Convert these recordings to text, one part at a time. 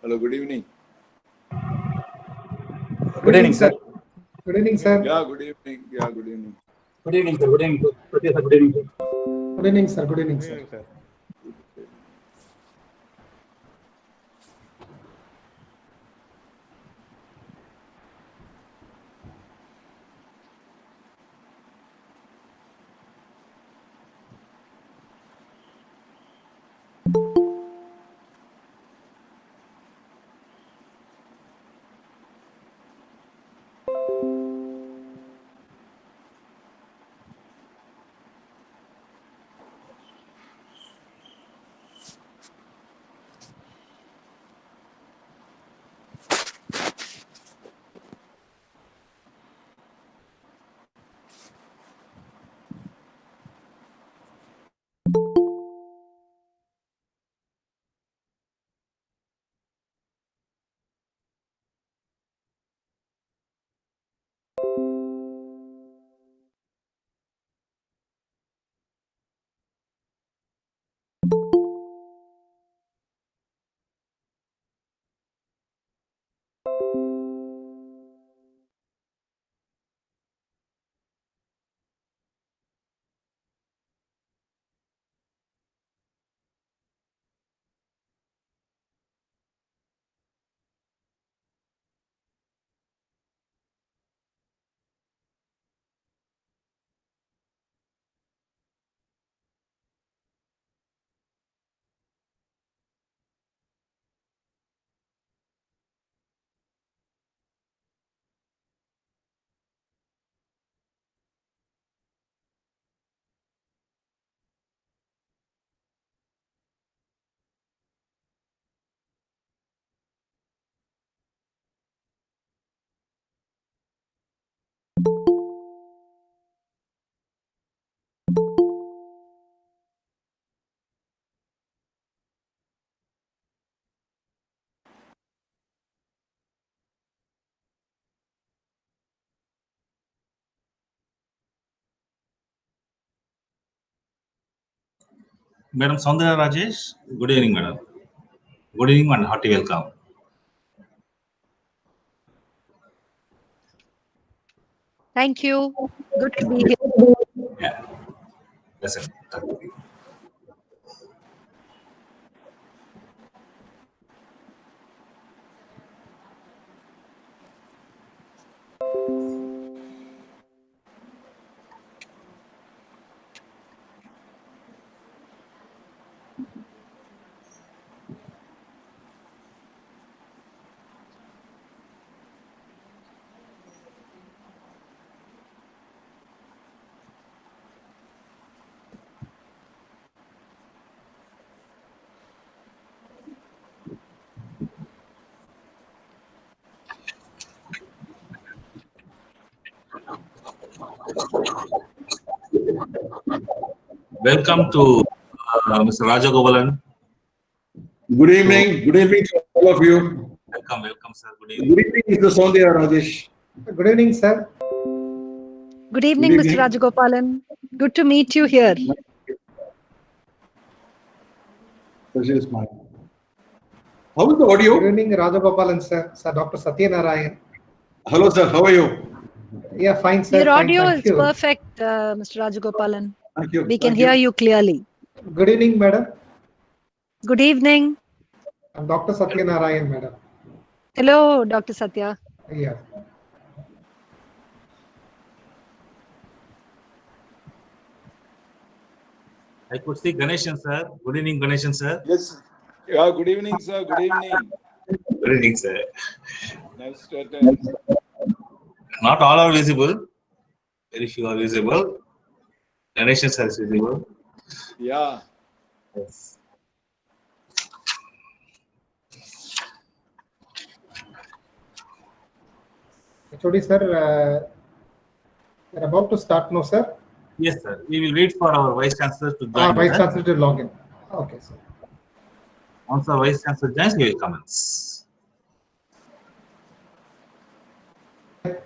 Hello, good evening. Good evening, sir. Good evening, sir. Yeah, good evening. Yeah, good evening. Good evening, sir. Good evening, sir. Good evening, sir. Good evening, sir. Good evening, sir. Madam Soundara Rajesh, good evening, madam. Good evening and hearty welcome. Thank you. Good to be here. Yeah, that's it. Welcome to Mr. Rajagopalan. Good evening. Good evening to all of you. Welcome, sir. Good evening. Good evening, Mr. Sondhya Rajesh. Good evening, sir. Good evening, Good Mr. evening. Rajagopalan. Good to meet you here. Pleasure is mine. How is the Good audio? evening, Rajagopalan, sir. Sir, Dr. Satyanarayan. Hello, sir. How are you? Yeah, fine, sir. Your Fine, audio thank is you. perfect, Mr. Rajagopalan. Thank you. We can Thank hear you clearly. Good evening, madam. Good evening. I'm Dr. Satyanarayan, madam. Hello, Dr. Satya. Yeah. I could see Ganeshan, sir. Good evening, Ganeshan, sir. Yes. Yeah, good evening, sir. Good evening. Good evening, sir. Nice to attend. Not all are visible. Very few are visible. Ganeshan, sir, is visible. Yeah. Yes. HOD, sir, we're about to start now, sir. Yes, sir. We will wait for our Vice Chancellor to join. Vice us. Chancellor to log in. Okay, sir. Once our Vice Chancellor joins, we will commence.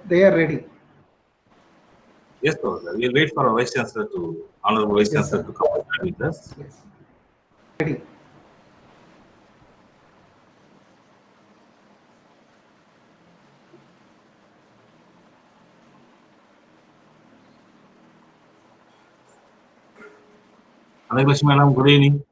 They are ready. Yes, sir. We will wait for our Vice Chancellor to, Honorable Vice Yes, Chancellor sir. to come with us. Yes. Ready. Anaglaxmi madam, good evening.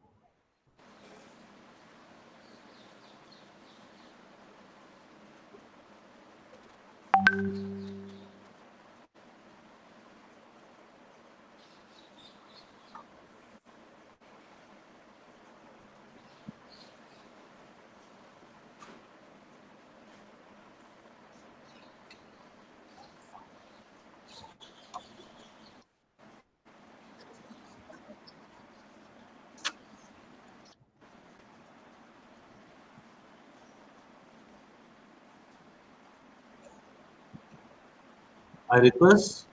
I request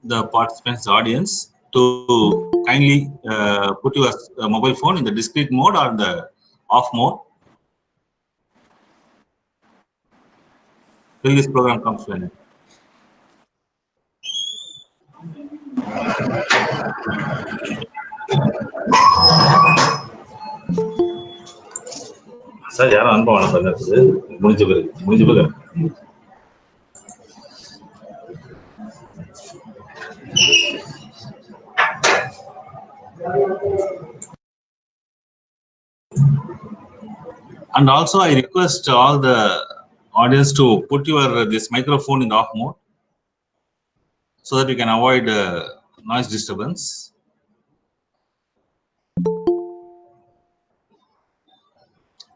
the participants, audience, to kindly put your mobile phone in the discrete mode or the off mode till this program comes to an end. Sir, யாரும் அனுபவம் பண்ணது முடிஞ்ச பிறகு And also, I request all the audience to put your this microphone in the off mode so that we can avoid noise disturbance.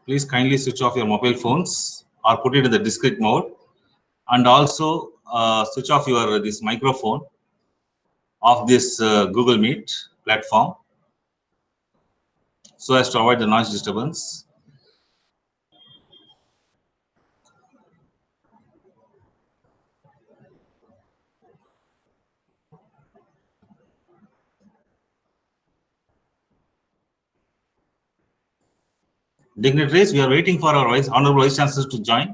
Please kindly switch off your mobile phones or put it in the discrete mode, and also switch off your this microphone of this Google Meet platform so as to avoid the noise disturbance. Dignitaries, we are waiting for our Honorable Vice Chancellor to join.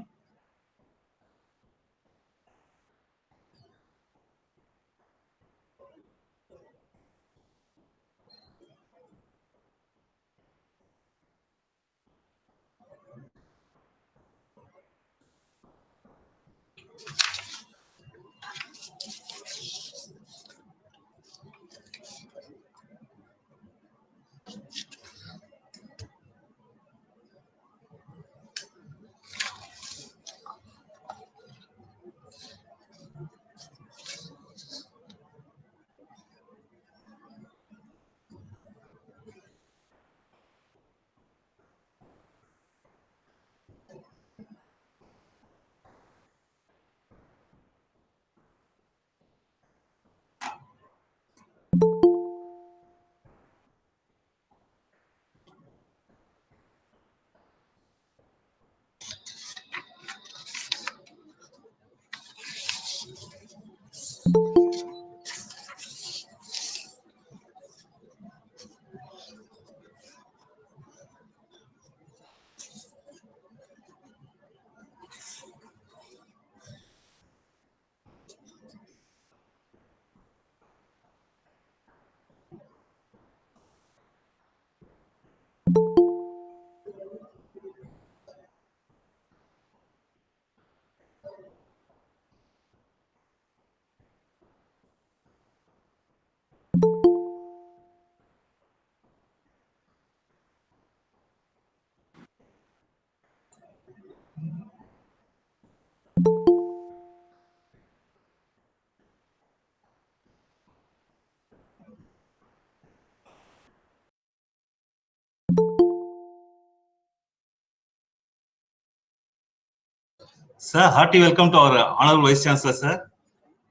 Sir, hearty welcome to our Honorable Vice Chancellor, sir.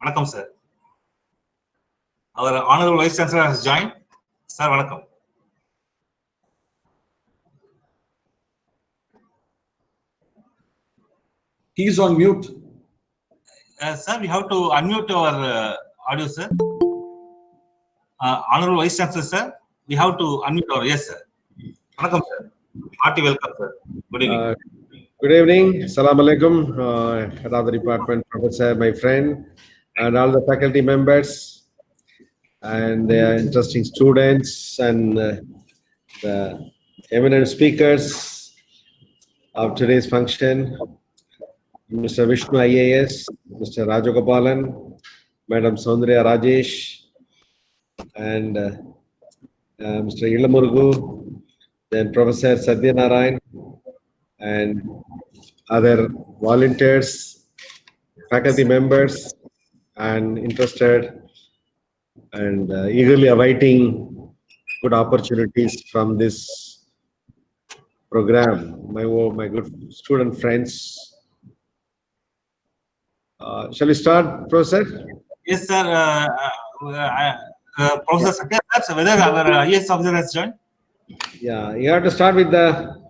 Vanakkam, sir. Our Honorable Vice Chancellor has joined. Sir, vanakkam. He is on mute. Sir, we have to unmute our audio, sir. Honorable Vice Chancellor, sir, we have to unmute our, yes, sir. Vanakkam, sir. Hearty welcome, sir. Good evening. Good evening. Assalamu alaikum. Head of the department, Professor, my friend, and all the faculty members, and the interesting students, and the eminent speakers of today's function, Mr. Vishnu IAS, Mr. Rajagopalan, Madam Soundriya Rajesh, and Mr. Ilamurgu, then Professor Satyanarayan, and other volunteers, faculty members, and interested and eagerly awaiting good opportunities from this program. My good student friends. Shall we start, Professor? Yes, sir. Professor Satya, sir, whether our IAS officer has joined? Yeah, you have to start with the.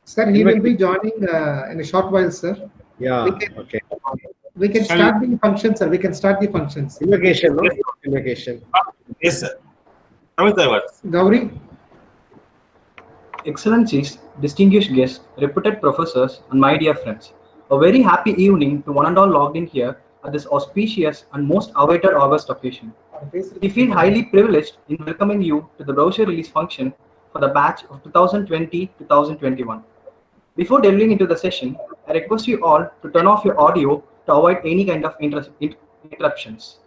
Sir, he will be joining in a short while, sir. Yeah, okay. We can Shall start the function, sir. We can start the functions. Invocation, no? Invocation. Yes, sir. Tamil Taiwan. Gauri, Excellencies, distinguished guests, reputed professors, and my dear friends, a very happy evening to one and all logged in here at this auspicious and most awaited August occasion. We feel highly privileged in welcoming you to the brochure release function for the batch of 2020-2021. Before delving into the session, I request you all to turn off your audio to avoid any kind of interruptions.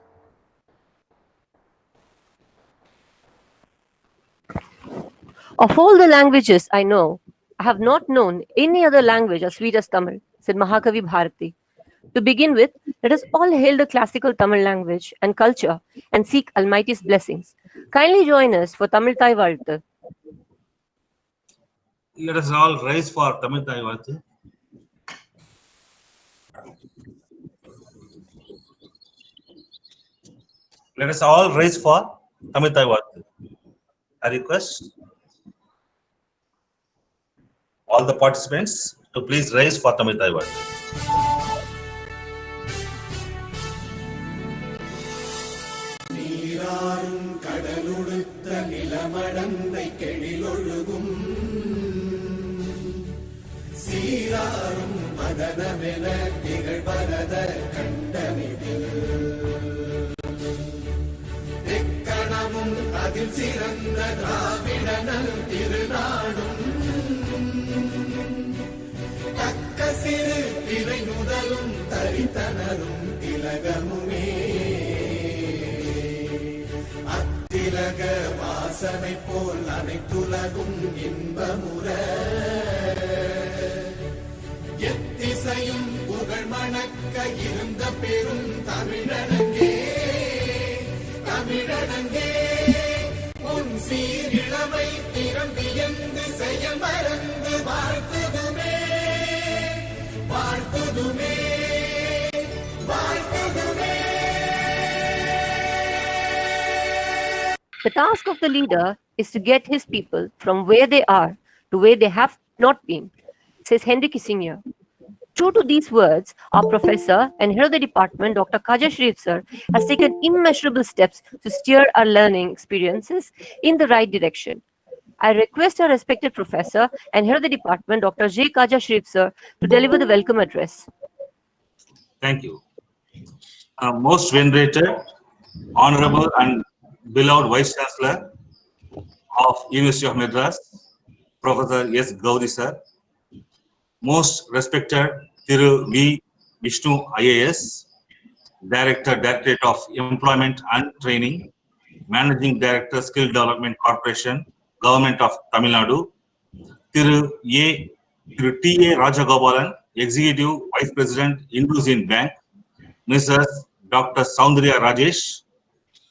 Of all the languages I know, I have not known any other language as sweet as Tamil, said Mahakavi Bharati. To begin with, let us all hail the classical Tamil language and culture and seek Almighty's blessings. Kindly join us for Tamil Thai Valtu. Let us all rise for Tamil Taiwan. Let us all rise for Tamil Taiwan. I request all the participants to please rise for Tamil Taiwan. The task of the leader is to get his people from where they are to where they have not been, says Henry Kissinger. True to these words, our professor and head of the department, Dr. Khaja Sharif sir, has taken immeasurable steps to steer our learning experiences in the right direction. I request our respected professor and head of the department, Dr. J. Khaja Sharif sir, to deliver the welcome address. Thank you. Most venerated, honorable and beloved Vice Chancellor of University of Madras, Professor S. Gauri sir, most respected Thiru V. Vishnu IAS, Director, Directorate of Employment and Training, Managing Director, Skill Development Corporation, Government of Tamil Nadu, Thiru T. A. Rajagopalan, Executive Vice President, Indus Bank, Mrs. Dr. Soundarya Rajesh,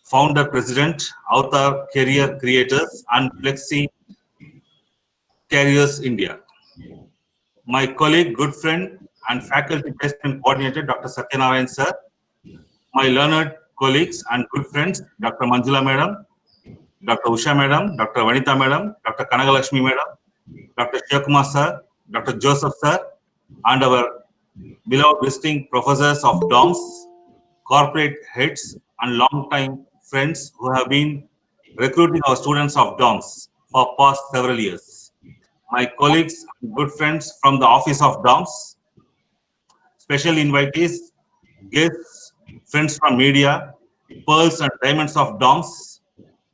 Founder President, Avatar Career Creators and Flexi Careers India. My colleague, good friend and faculty placement coordinator, Dr. Satyanarayan sir, my learned colleagues and good friends, Dr. Manjula madam, Dr. Usha madam, Dr. Vanita madam, Dr. Kanagalakshmi madam, Dr. Shivakumar sir, Dr. Joseph sir, and our beloved visiting professors of DOMS, corporate heads and long-time friends who have been recruiting our students of DOMS for past several years. My colleagues and good friends from the office of DOMS, special invitees, guests, friends from media, pearls and diamonds of DOMS,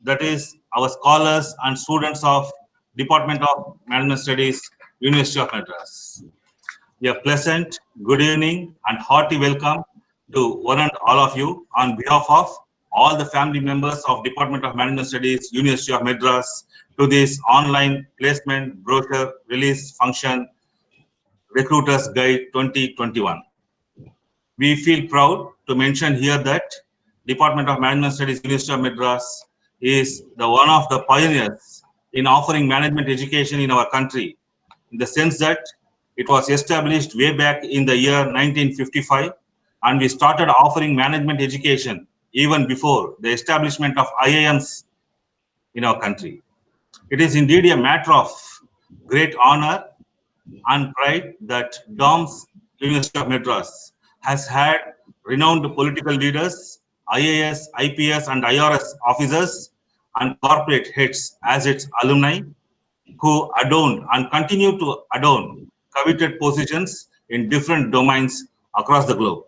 that is our scholars and students of Department of Management Studies, University of Madras. A pleasant good evening and hearty welcome to one and all of you on behalf of all the family members of Department of Management Studies, University of Madras, to this online placement brochure release function, Recruiters Guide 2021. We feel proud to mention here that Department of Management Studies, University of Madras is one of the pioneers in offering management education in our country, in the sense that it was established way back in the year 1955, and we started offering management education even before the establishment of IIMs in our country. It is indeed a matter of great honor and pride that DOMS, University of Madras, has had renowned political leaders, IAS, IPS, and IRS officers, and corporate heads as its alumni, who adorned and continue to adorn coveted positions in different domains across the globe.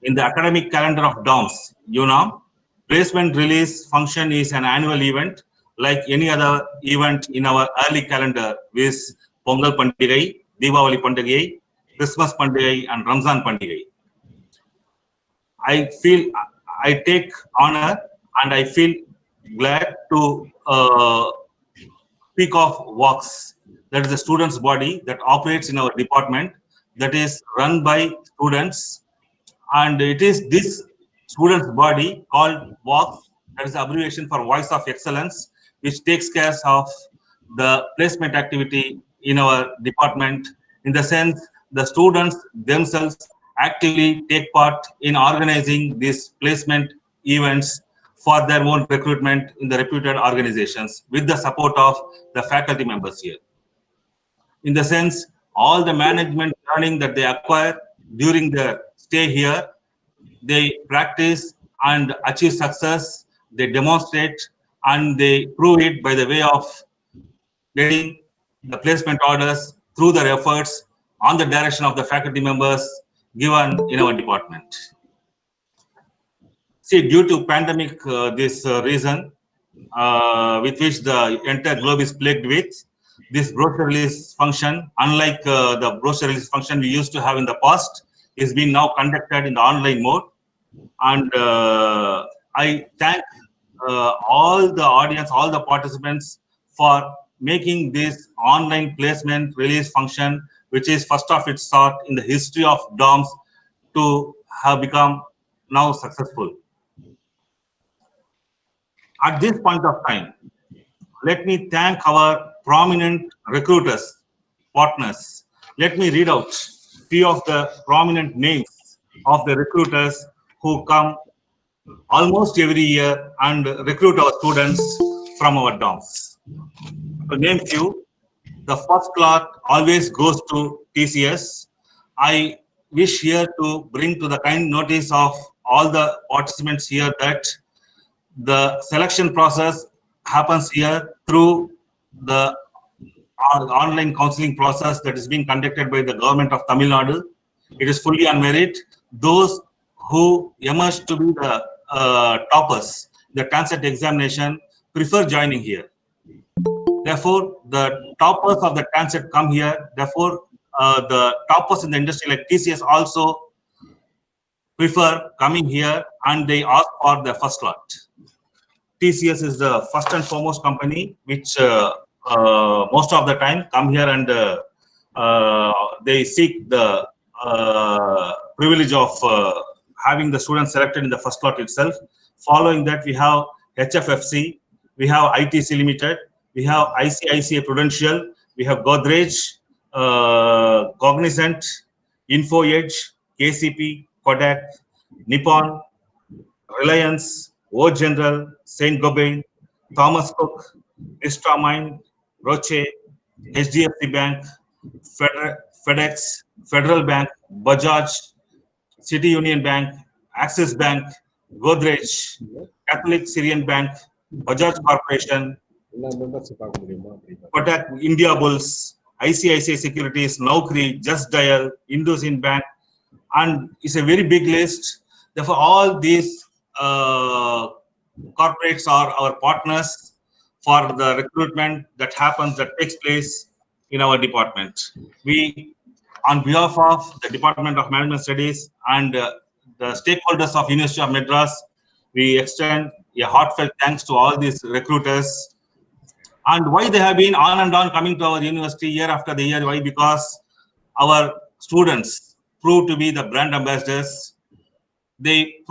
In the academic calendar of DOMS, UNAM, placement release function is an annual event like any other event in our early calendar with Pongal Pandigai, Deepavali Pandigai, Christmas Pandigai, and Ramzan Pandigai. I take honor and I feel glad to speak of WORKS, that is the students' body that operates in our department, that is run by students, and it is this students' body called WORKS, that is the abbreviation for Voice of Excellence, which takes care of the placement activity in our department, in the sense the students themselves actively take part in organizing these placement events for their own recruitment in the reputed organizations with the support of the faculty members here. In the sense, all the management learning that they acquire during their stay here, they practice and achieve success, they demonstrate and they prove it by the way of getting the placement orders through their efforts on the direction of the faculty members given in our department. See, due to pandemic, this reason with which the entire globe is plagued with, this brochure release function, unlike the brochure release function we used to have in the past, is being now conducted in the online mode. And I thank all the audience, all the participants for making this online placement release function, which is first of its sort in the history of DOMS, to have become now successful. At this point of time, let me thank our prominent recruiters, partners. Let me read out a few of the prominent names of the recruiters who come almost every year and recruit our students from our DOMS. To name few, the first lot always goes to TCS. I wish here to bring to the kind notice of all the participants here that the selection process happens here through the online counseling process that is being conducted by the government of Tamil Nadu. It is fully on merit. Those who emerge to be the toppers, the TANCET examination, prefer joining here. Therefore, the toppers of the TANCET come here. Therefore, the toppers in the industry like TCS also prefer coming here and they ask for the first lot. TCS is the first and foremost company which most of the time come here and they seek the privilege of having the students selected in the first lot itself. Following that, we have HFFC, we have ITC Limited, we have ICICI Prudential, we have Godrej, Cognizant, Info Edge, KCP, Kodak, Nippon, Reliance, O General, Saint Gobain, Thomas Cook, Istramine, Roche, HDFC Bank, FedEx, Federal Bank, Bajaj, City Union Bank, Axis Bank, Godrej, Catholic Syrian Bank, Bajaj Corporation, Kotak India Bulls, ICICI Securities, Naukri, Just Dial, IndusInd Bank, and it's a very big list. Therefore, all these corporates are our partners for the recruitment that takes place in our department. We, on behalf of the Department of Management Studies and the stakeholders of University of Madras, We extend a heartfelt thanks to all these recruiters. And why they have been on and on coming to our university year after the year? Why? Because our students prove to be the brand ambassadors. They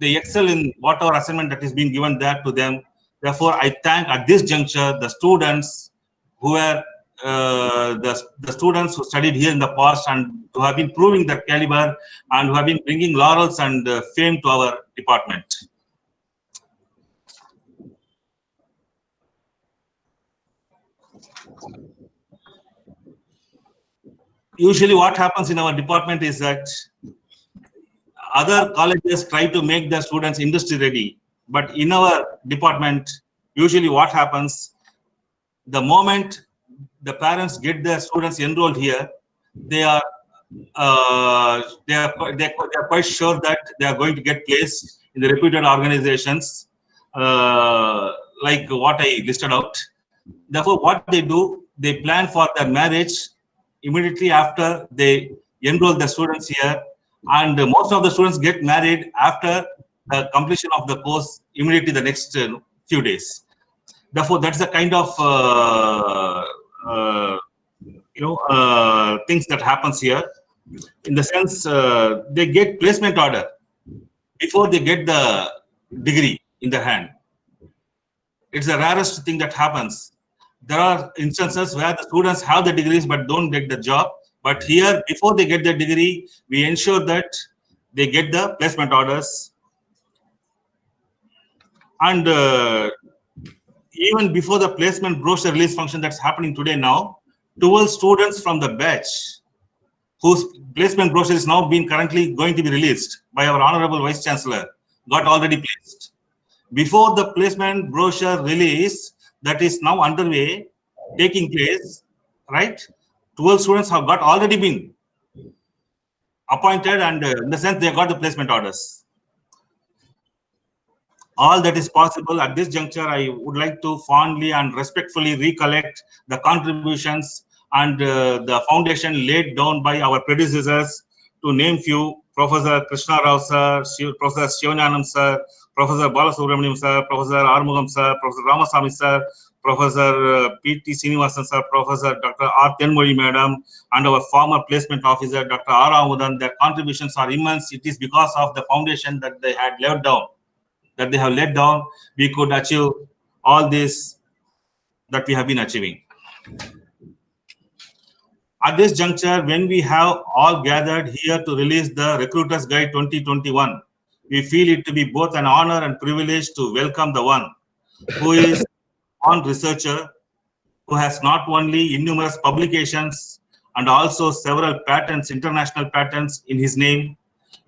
excel in whatever assignment that is being given there to them. Therefore, I thank at this juncture the students who were the students who studied here in the past and who have been proving their caliber and who have been bringing laurels and fame to our department. Usually what happens in our department is that other colleges try to make their students industry ready. But in our department, usually what happens, the moment the parents get their students enrolled here, they are quite sure that they are going to get placed in the reputed organizations like what I listed out. Therefore, what they do, they plan for their marriage immediately after they enroll the students here, and most of the students get married after the completion of the course immediately the next few days. Therefore, that's the kind of things that happens here. In the sense, they get placement order before they get the degree in their hand. It's the rarest thing that happens. There are instances where the students have the degrees but don't get the job. But here, before they get the degree, we ensure that they get the placement orders. And even before the placement brochure release function that's happening today now, 12 students from the batch whose placement brochure is now currently going to be released by our Honorable Vice Chancellor got already placed. Before the placement brochure release that is now underway, taking place, right? 12 students have already been appointed, and in the sense they got the placement orders. All that is possible at this juncture, I would like to fondly and respectfully recollect the contributions and the foundation laid down by our predecessors. To name few: Professor Krishna Rao sir, Professor Shivananam sir, Professor Balasubramaniam sir, Professor Armugam sir, Professor Ramasamy sir, Professor P.T. Srinivasan sir, Professor Dr. R. Tenmoli madam, and our former placement officer Dr. R. Amudan. Their contributions are immense. It is because of the foundation that they had laid down, we could achieve all this that we have been achieving. At this juncture, when we have all gathered here to release the Recruiters Guide 2021, we feel it to be both an honor and privilege to welcome the one who is a researcher, who has not only innumerous publications and also several patents, international patents in his name,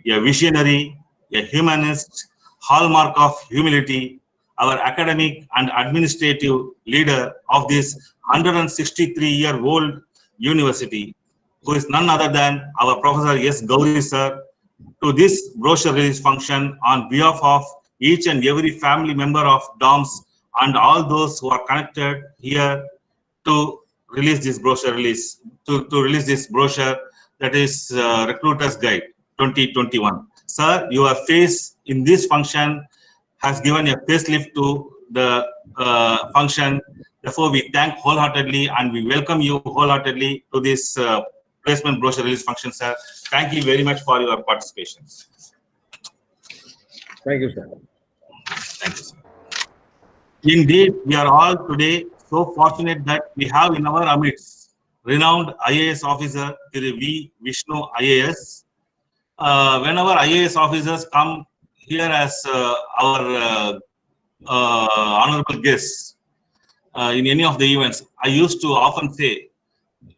a visionary, a humanist, hallmark of humility, our academic and administrative leader of this 163-year-old university, who is none other than our Professor S. Gauri sir, to this brochure release function on behalf of each and every family member of DOMS and all those who are connected here to release this brochure to release this brochure, that is Recruiters Guide 2021. Sir, your face in this function has given a facelift to the function. Therefore, we thank wholeheartedly and we welcome you wholeheartedly to this placement brochure release function, sir. Thank you very much for your participation. Thank you, sir. Thank you, sir. Indeed, we are all today so fortunate that we have in our midst renowned IAS officer, V. Vishnu IAS. Whenever IAS officers come here as our honorable guests in any of the events, I used to often say,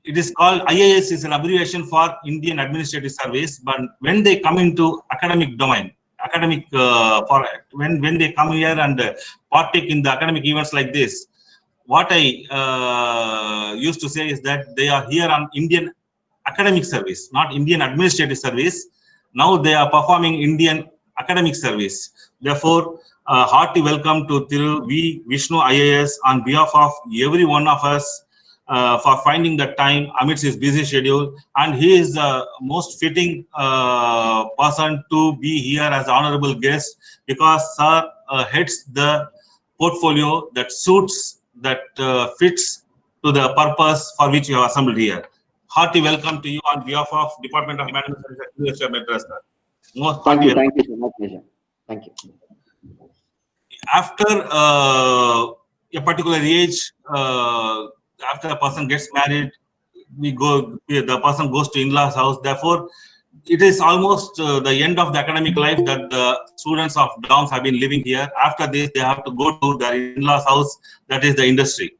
it is called IAS is an abbreviation for Indian Administrative Service, but when they come into academic domain, when they come here and partake in the academic events like this, what I used to say is that they are here on Indian academic service, not Indian administrative service. Now they are performing Indian academic service. Therefore, hearty welcome to Thiru V. Vishnu IAS on behalf of every one of us. for finding the time amidst his busy schedule. And he is the most fitting person to be here as honorable guest, because sir heads the portfolio that suits, that fits to the purpose for which you have assembled here. Hearty welcome to you on behalf of Department of Management at University of Madras, sir. Most Thank hearty you. welcome. Thank you so much, Nisha. Thank you. After a particular age, after a person gets married, the person goes to in-laws house. Therefore, it is almost the end of the academic life that the students of DOMS have been living here. After this, they have to go to their in-laws house, that is the industry,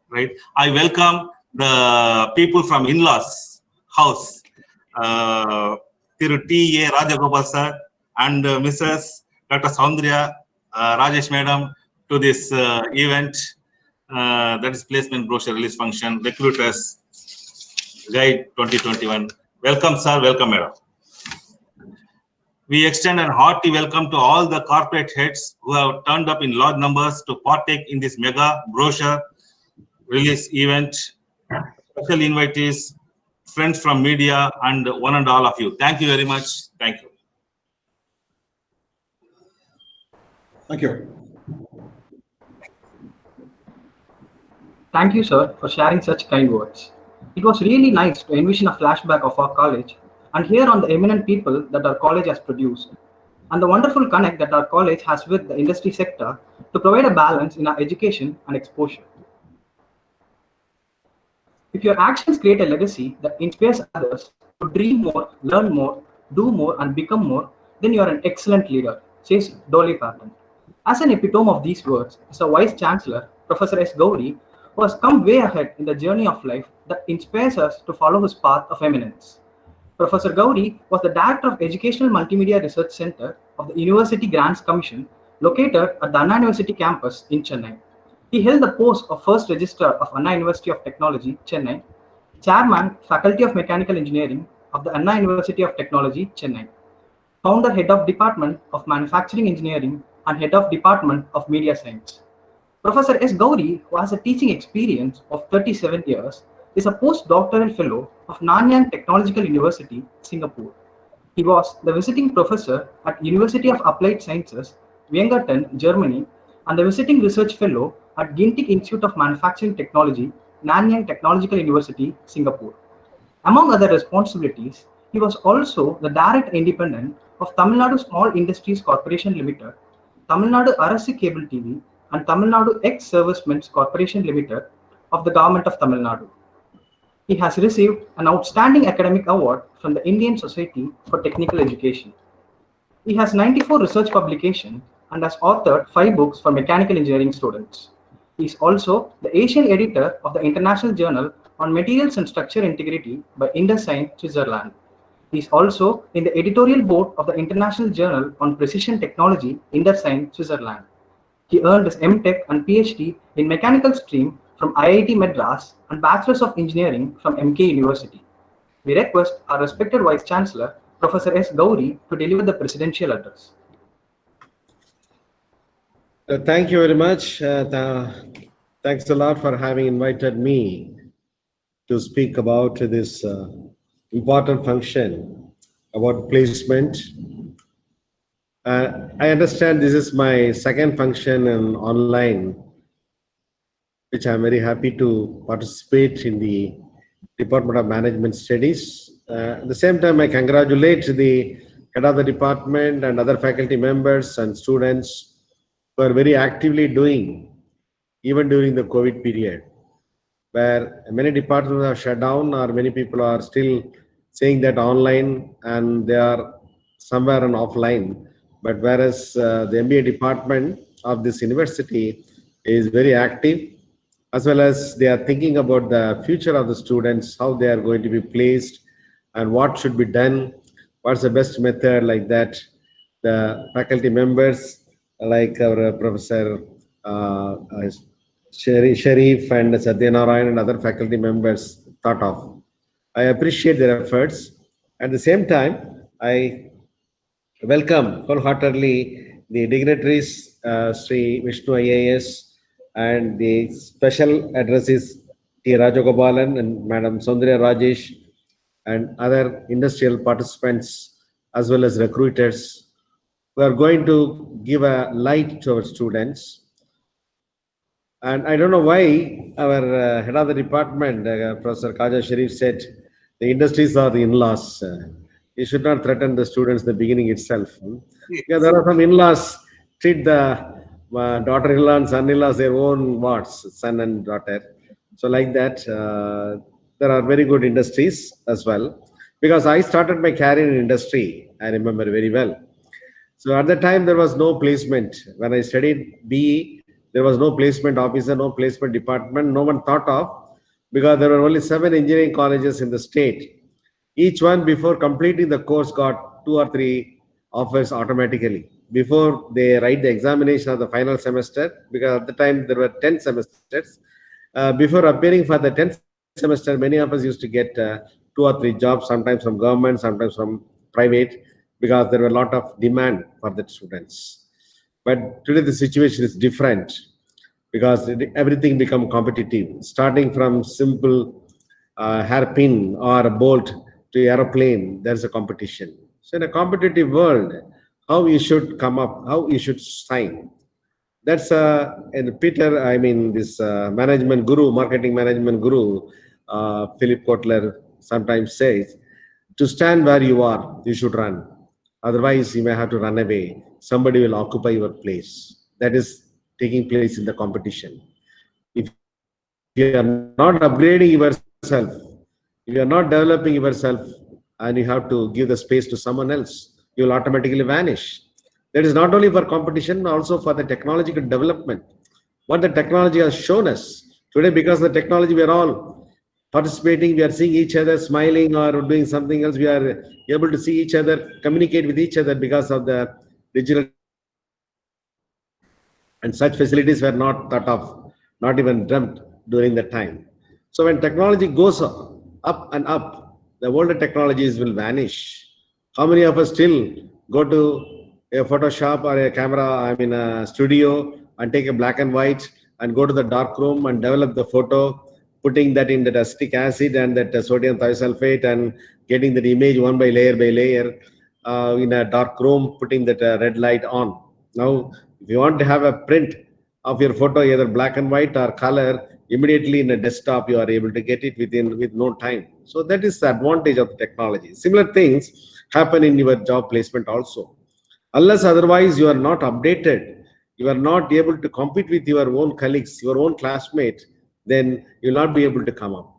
right? I welcome the people from in-laws house, Thiru T.A. Rajagopal sir and Mrs. Dr. Soundria Rajesh madam to this event, that is placement brochure release function, recruiters guide 2021. Welcome sir, welcome madam. We extend a hearty welcome to all the corporate heads who have turned up in large numbers to partake in this mega brochure release event. Special invitees, friends from media, and one and all of you. Thank you very much. Thank you. Thank you. Thank you, sir, for sharing such kind words. It was really nice to envision a flashback of our college and hear on the eminent people that our college has produced, and the wonderful connect that our college has with the industry sector to provide a balance in our education and exposure. If your actions create a legacy that inspires others to dream more, learn more, do more, and become more, then you are an excellent leader, says Dolly Parton. As an epitome of these words is our Vice Chancellor, Professor S. Gauri, who has come way ahead in the journey of life that inspires us to follow his path of eminence. Professor Gauri was the Director of Educational Multimedia Research Center of the University Grants Commission, located at the Anna University campus in Chennai. He held the post of First Registrar of Anna University of Technology, Chennai, Chairman, Faculty of Mechanical Engineering of the Anna University of Technology, Chennai, Founder, Head of Department of Manufacturing Engineering, and Head of Department of Media Science. Professor S. Gauri, who has a teaching experience of 37 years, is a postdoctoral fellow of Nanyang Technological University, Singapore. He was the visiting professor at University of Applied Sciences, Weingarten, Germany, and the visiting research fellow at Gintik Institute of Manufacturing Technology, Nanyang Technological University, Singapore. Among other responsibilities, he was also the direct independent of Tamil Nadu Small Industries Corporation Limited, Tamil Nadu Arasu Cable TV, and Tamil Nadu Ex-Servicemen Corporation Limited of the Government of Tamil Nadu. He has received an outstanding academic award from the Indian Society for Technical Education. He has 94 research publications and has authored 5 books for mechanical engineering students. He is also the Asian editor of the International Journal on Materials and Structure Integrity by IndusScience, Switzerland. He is also in the editorial board of the International Journal on Precision Technology, IndusScience, Switzerland. He earned his MTech and PhD in mechanical stream from IIT Madras and Bachelor's of Engineering from MK University. We request our respected Vice Chancellor, Professor S. Gauri, to deliver the presidential address. Thank you very much. Thanks a lot for having invited me to speak about this important function about placement. I understand this is my second function in online, which I'm very happy to participate in the Department of Management Studies. At the same time, I congratulate the head of the department and other faculty members and students who are very actively doing, even during the COVID period, where many departments are shut down or many people are still saying that online and they are somewhere on offline. But whereas the MBA department of this university is very active, as well as they are thinking about the future of the students, how they are going to be placed and what should be done, what's the best method, like that. The faculty members like our Professor Sharif and Satyanarayan and other faculty members thought of. I appreciate their efforts. At the same time, I welcome wholeheartedly the dignitaries, Sri Vishnu IAS, and the special addresses T. Rajagopalan and Madam Soundria Rajesh and other industrial participants as well as recruiters who are going to give a light to our students. And I don't know why our head of the department, Professor Khaja Sharif, said the industries are the in-laws. You should not threaten the students in the beginning itself. Yeah, there are some in-laws treat the daughter-in-law and son-in-law as their own wards, son and daughter. So like that, there are very good industries as well. Because I started my career in industry, I remember very well. So at the time, there was no placement. When I studied BE, there was no placement officer, no placement department, no one thought of, because there were only 7 engineering colleges in the state. Each one, before completing the course, got 2 or 3 offers automatically before they write the examination of the final semester, because at the time there were 10 semesters. Before appearing for the 10th semester, many of us used to get 2 or 3 jobs, sometimes from government, sometimes from private, because there were a lot of demand for the students. But today the situation is different, because everything become competitive, starting from simple hairpin or a bolt to aeroplane. There's a competition. So in a competitive world, how you should come up, how you should shine. That's and Peter, I mean this management guru, marketing management guru, Philip Kotler sometimes says, to stand where you are, you should run. Otherwise, you may have to run away. Somebody will occupy your place. That is taking place in the competition. If you are not upgrading yourself, if you are not developing yourself, and you have to give the space to someone else, you will automatically vanish. That is not only for competition, also for the technological development. What the technology has shown us today, because the technology, we are all participating, we are seeing each other, smiling or doing something else. We are able to see each other, communicate with each other because of the digital. And such facilities were not thought of, not even dreamt during that time. So when technology goes up and up, the older technologies will vanish. How many of us still go to a Photoshop or a camera, I mean a studio, and take a black and white and go to the dark room and develop the photo, putting that in the acetic acid and that sodium thiosulfate and getting that image one by layer in a dark room, putting that red light on. Now, if you want to have a print of your photo, either black and white or color, immediately in a desktop, you are able to get it with no time. So that is the advantage of the technology. Similar things happen in your job placement also. Unless otherwise you are not updated, you are not able to compete with your own colleagues, your own classmates, then you will not be able to come up.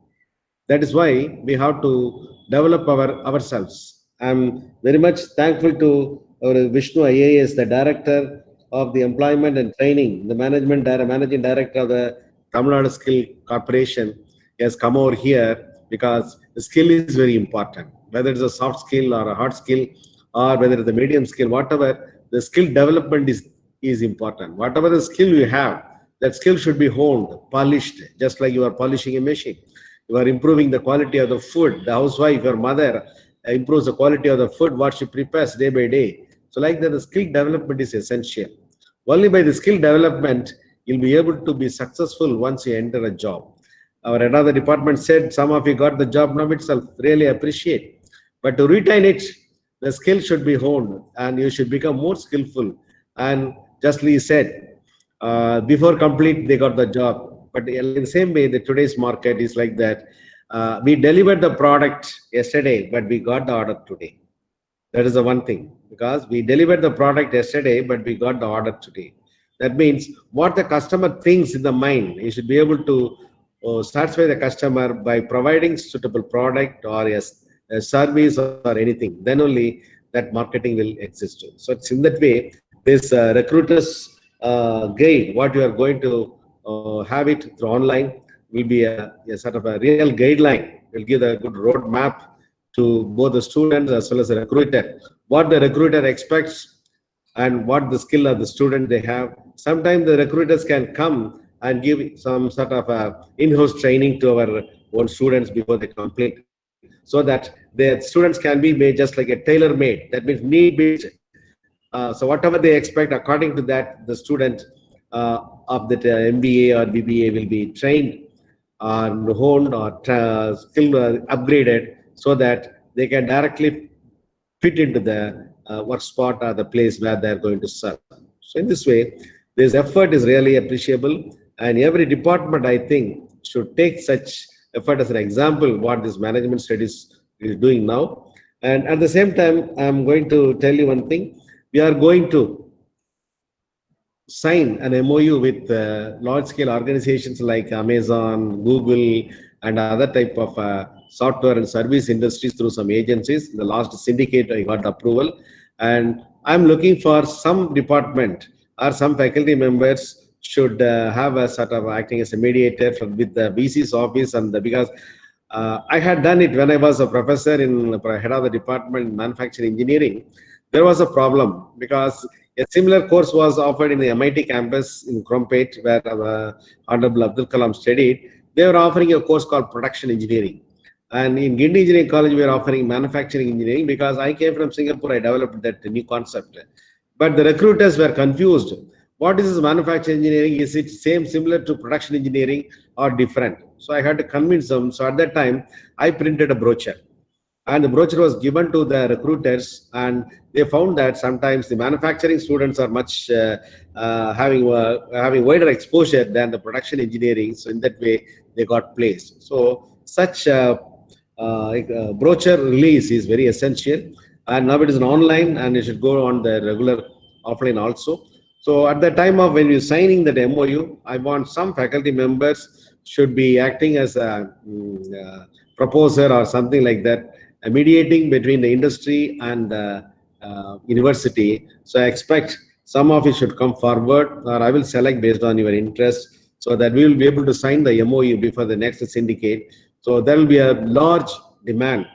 That is why we have to develop ourselves. I'm very much thankful to our Vishnu IAS, the Director of the Employment and Training, the Managing Director of the Tamil Nadu Skill Corporation. He has come over here because the skill is very important. Whether it's a soft skill or a hard skill, or whether it's a medium skill, whatever, the skill development is important. Whatever the skill you have, that skill should be honed, polished, just like you are polishing a machine. You are improving the quality of the food. The housewife, your mother, improves the quality of the food, what she prepares day by day. So like that, the skill development is essential. Only by the skill development, you'll be able to be successful once you enter a job. Our another department said, some of you got the job now itself, really appreciate. But to retain it, the skill should be honed and you should become more skillful. And justly said, before complete, they got the job. But in the same way, the today's market is like that. We delivered the product yesterday, but we got the order today. That is the one thing, because we delivered the product yesterday, but we got the order today. That means what the customer thinks in the mind, you should be able to satisfy the customer by providing suitable product or a service or anything. Then only that marketing will exist. So it's in that way, this recruiters guide, what you are going to have it through online, will be a sort of a real guideline. Will give a good roadmap to both the students as well as the recruiter. What the recruiter expects and what the skill of the student they have. Sometimes the recruiters can come and give some sort of in-house training to our own students before they complete, so that the students can be made just like a tailor-made. That means need-based. So whatever they expect, according to that, the student of that MBA or BBA will be trained are honed or skill upgraded so that they can directly fit into the work spot or the place where they're going to serve. So in this way, this effort is really appreciable, and every department, I think, should take such effort as an example what this management studies is doing now. And at the same time, I'm going to tell you one thing. We are going to sign an MOU with large-scale organizations like Amazon, Google, and other type of software and service industries through some agencies. The last syndicate, I got approval, and I'm looking for some department or some faculty members should have a sort of acting as a mediator with the VC's office, and because I had done it when I was a professor in head of the department in manufacturing engineering. There was a problem because a similar course was offered in the MIT campus in Crumpet, where Honorable Abdul Kalam studied. They were offering a course called production engineering. And in Guindy Engineering College, we were offering manufacturing engineering. Because I came from Singapore, I developed that new concept. But the recruiters were confused. What is this manufacturing engineering? Is it similar to production engineering or different? So I had to convince them. So at that time, I printed a brochure. And the brochure was given to the recruiters, and they found that sometimes the manufacturing students are much having wider exposure than the production engineering. So in that way, they got placed. So such brochure release is very essential. And now it is an online, and it should go on the regular offline also. So at the time of when you're signing that MOU, I want some faculty members should be acting as a proposer or something like that, mediating between the industry and the university. So I expect some of you should come forward, or I will select based on your interest, so that we will be able to sign the MOU before the next syndicate. So there will be a large demand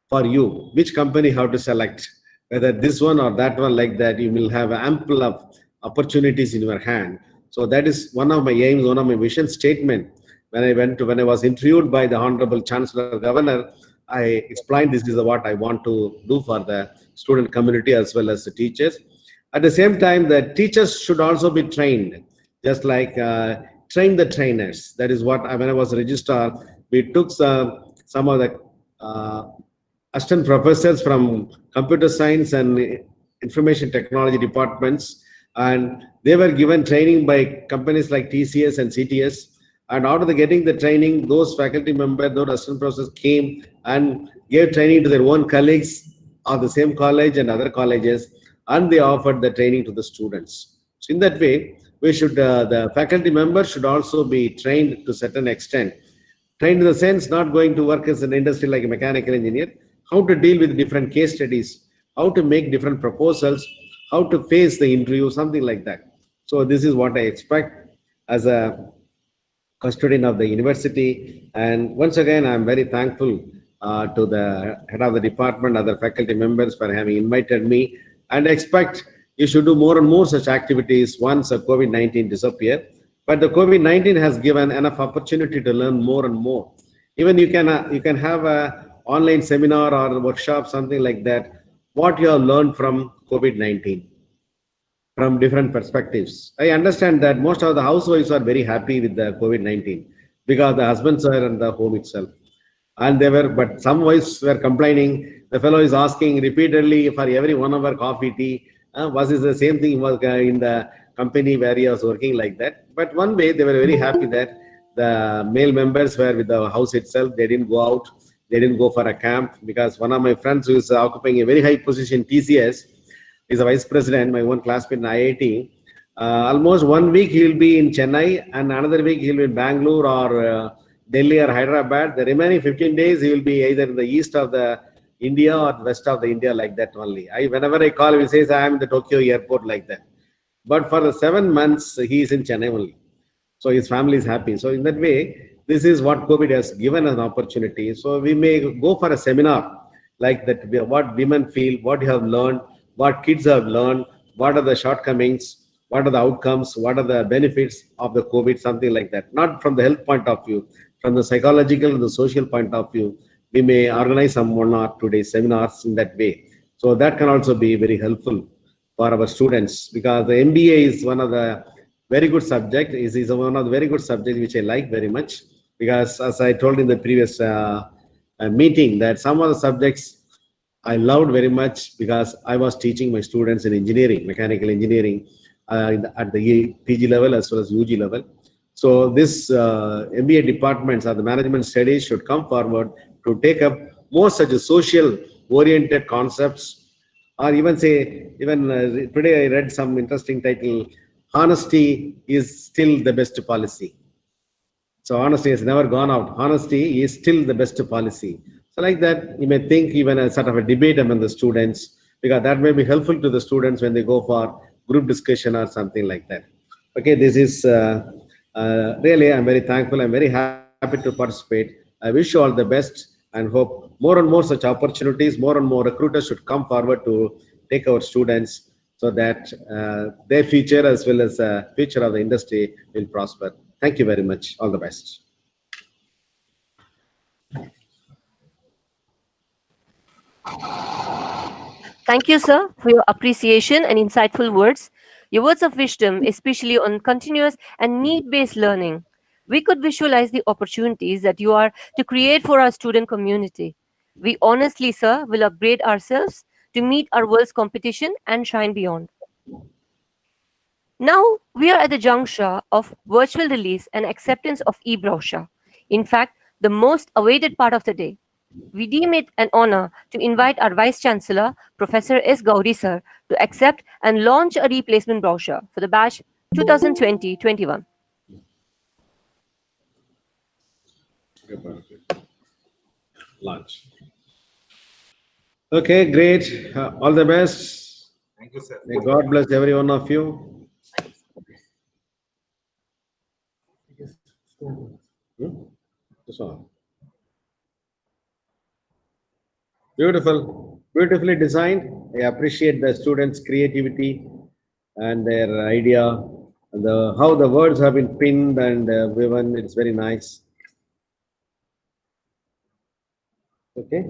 for you, which company how to select, whether this one or that one, like that. You will have ample of opportunities in your hand. So that is one of my aims, one of my vision statement. When I was interviewed by the Honorable Chancellor Governor, I explained this is what I want to do for the student community as well as the teachers. At the same time, the teachers should also be trained, just like train the trainers. That is what, when I was a registrar, we took some of the assistant professors from computer science and information technology departments, and they were given training by companies like TCS and CTS. And after getting the training, those faculty members, those assistant professors came and gave training to their own colleagues of the same college and other colleges, and they offered the training to the students. So in that way, we should, the faculty members should also be trained to a certain extent. Trained in the sense, not going to work as an industry like a mechanical engineer, how to deal with different case studies, how to make different proposals, how to face the interview, something like that. So this is what I expect as a custodian of the university. And once again, I'm very thankful to the head of the department, other faculty members for having invited me, and expect you should do more and more such activities once COVID-19 disappears. But the COVID-19 has given enough opportunity to learn more and more. Even you can have a online seminar or workshop, something like that, what you have learned from COVID-19 from different perspectives. I understand that most of the housewives are very happy with the COVID-19 because the husbands are in the home itself. And but some wives were complaining. The fellow is asking repeatedly for every 1 hour coffee, tea. Was it the same thing was in the company where he was working, like that? But one way they were very happy that the male members were with the house itself. They didn't go out. They didn't go for a camp, because one of my friends who is occupying a very high position, TCS, is a vice president, my own classmate in IIT. Almost 1 week he will be in Chennai, and another week he will be in Bangalore or Delhi or Hyderabad. The remaining 15 days he will be either in the east of the India or the west of the India, like that only. Whenever I call, he says I am in the Tokyo airport, like that. But for the 7 months he is in Chennai only. So his family is happy. So in that way, this is what COVID has given an opportunity. So we may go for a seminar like that, what women feel, what you have learned, what kids have learned, what are the shortcomings, what are the outcomes, what are the benefits of the COVID, something like that. Not from the health point of view, from the psychological and the social point of view. We may organize some 1 or 2 day seminars in that way. So that can also be very helpful for our students, because the MBA is one of the very good subject, is one of the very good subjects which I like very much, because as I told in the previous meeting, that some of the subjects I loved very much because I was teaching my students in engineering, mechanical engineering, at the PG level as well as UG level. So this MBA departments or the management studies should come forward to take up more such a social oriented concepts, or even say, even today I read some interesting title, honesty is still the best policy. So honesty has never gone out. Honesty is still the best policy. So like that, you may think even a sort of a debate among the students, because that may be helpful to the students when they go for group discussion or something like that. Okay, this is really, I'm very thankful. I'm very happy to participate. I wish you all the best and hope more and more such opportunities, more and more recruiters should come forward to take our students so that their future as well as future of the industry will prosper. Thank you very much. All the best. Thank you, sir, for your appreciation and insightful words. Your words of wisdom, especially on continuous and need-based learning. We could visualize the opportunities that you are to create for our student community. We honestly, sir, will upgrade ourselves to meet our world's competition and shine beyond. Now, we are at the juncture of virtual release and acceptance of e-brochure. In fact, the most awaited part of the day. We deem it an honor to invite our Vice Chancellor, Professor S. Gauri sir, to accept and launch a replacement brochure for the batch 2020-21. Launch. Okay, great. All the best. Thank you, sir. May God bless every one of you. This one. Beautiful, beautifully designed. I appreciate the students' creativity and their idea, and how the words have been pinned and woven. It's very nice. Okay.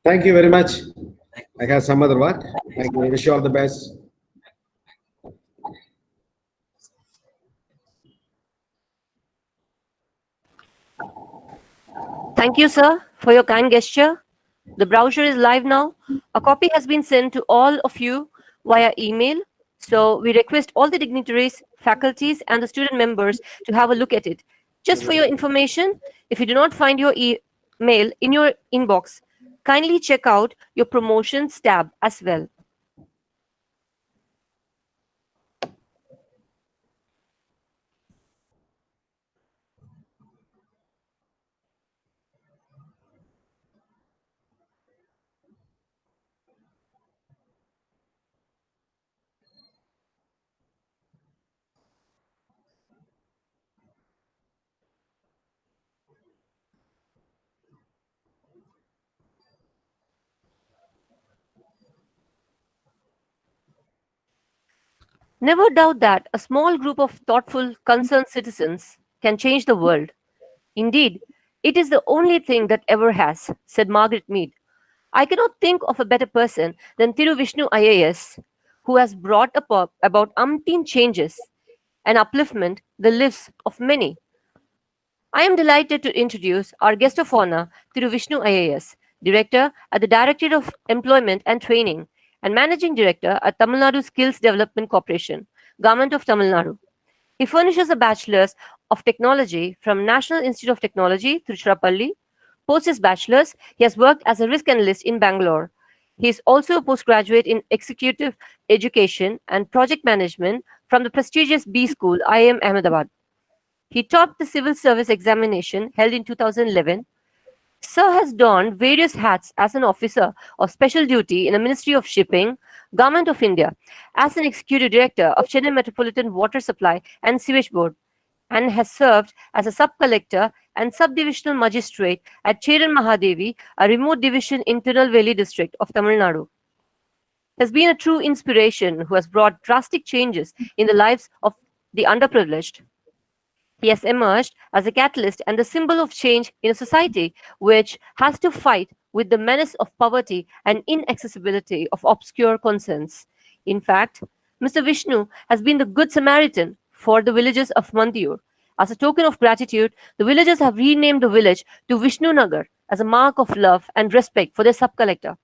Thank you very much. I have some other work. Thank you. I wish you all the best. Thank you, sir, for your kind gesture. The brochure is live now. A copy has been sent to all of you via email. So we request all the dignitaries, faculties, and the student members to have a look at it. Just for your information, if you do not find your email in your inbox, kindly check out your promotions tab as well. Never doubt that a small group of thoughtful, concerned citizens can change the world. Indeed, it is the only thing that ever has, said Margaret Mead. I cannot think of a better person than Thiru Vishnu IAS, who has brought about umpteen changes and upliftment the lives of many. I am delighted to introduce our guest of honor, Thiru Vishnu IAS, Director at the Directorate of Employment and Training and Managing Director at Tamil Nadu Skills Development Corporation, Government of Tamil Nadu. He furnishes a Bachelor's of Technology from National Institute of Technology, Tiruchirappalli. Post his bachelor's, he has worked as a risk analyst in Bangalore. He is also a postgraduate in executive education and project management from the prestigious B School, IIM Ahmedabad. He topped the civil service examination held in 2011. Sir has donned various hats as an officer of special duty in the Ministry of Shipping, Government of India, as an executive director of Chennai Metropolitan Water Supply and Sewage Board, and has served as a sub-collector and Subdivisional Magistrate at Cheran Mahadevi, a remote division in Tirunelveli district of Tamil Nadu. He has been a true inspiration who has brought drastic changes in the lives of the underprivileged. He has emerged as a catalyst and the symbol of change in a society which has to fight with the menace of poverty and inaccessibility of obscure concerns. In fact, Mr. Vishnu has been the Good Samaritan for the villagers of Mandiur. As a token of gratitude, the villagers have renamed the village to Vishnu Nagar as a mark of love and respect for their sub-collector.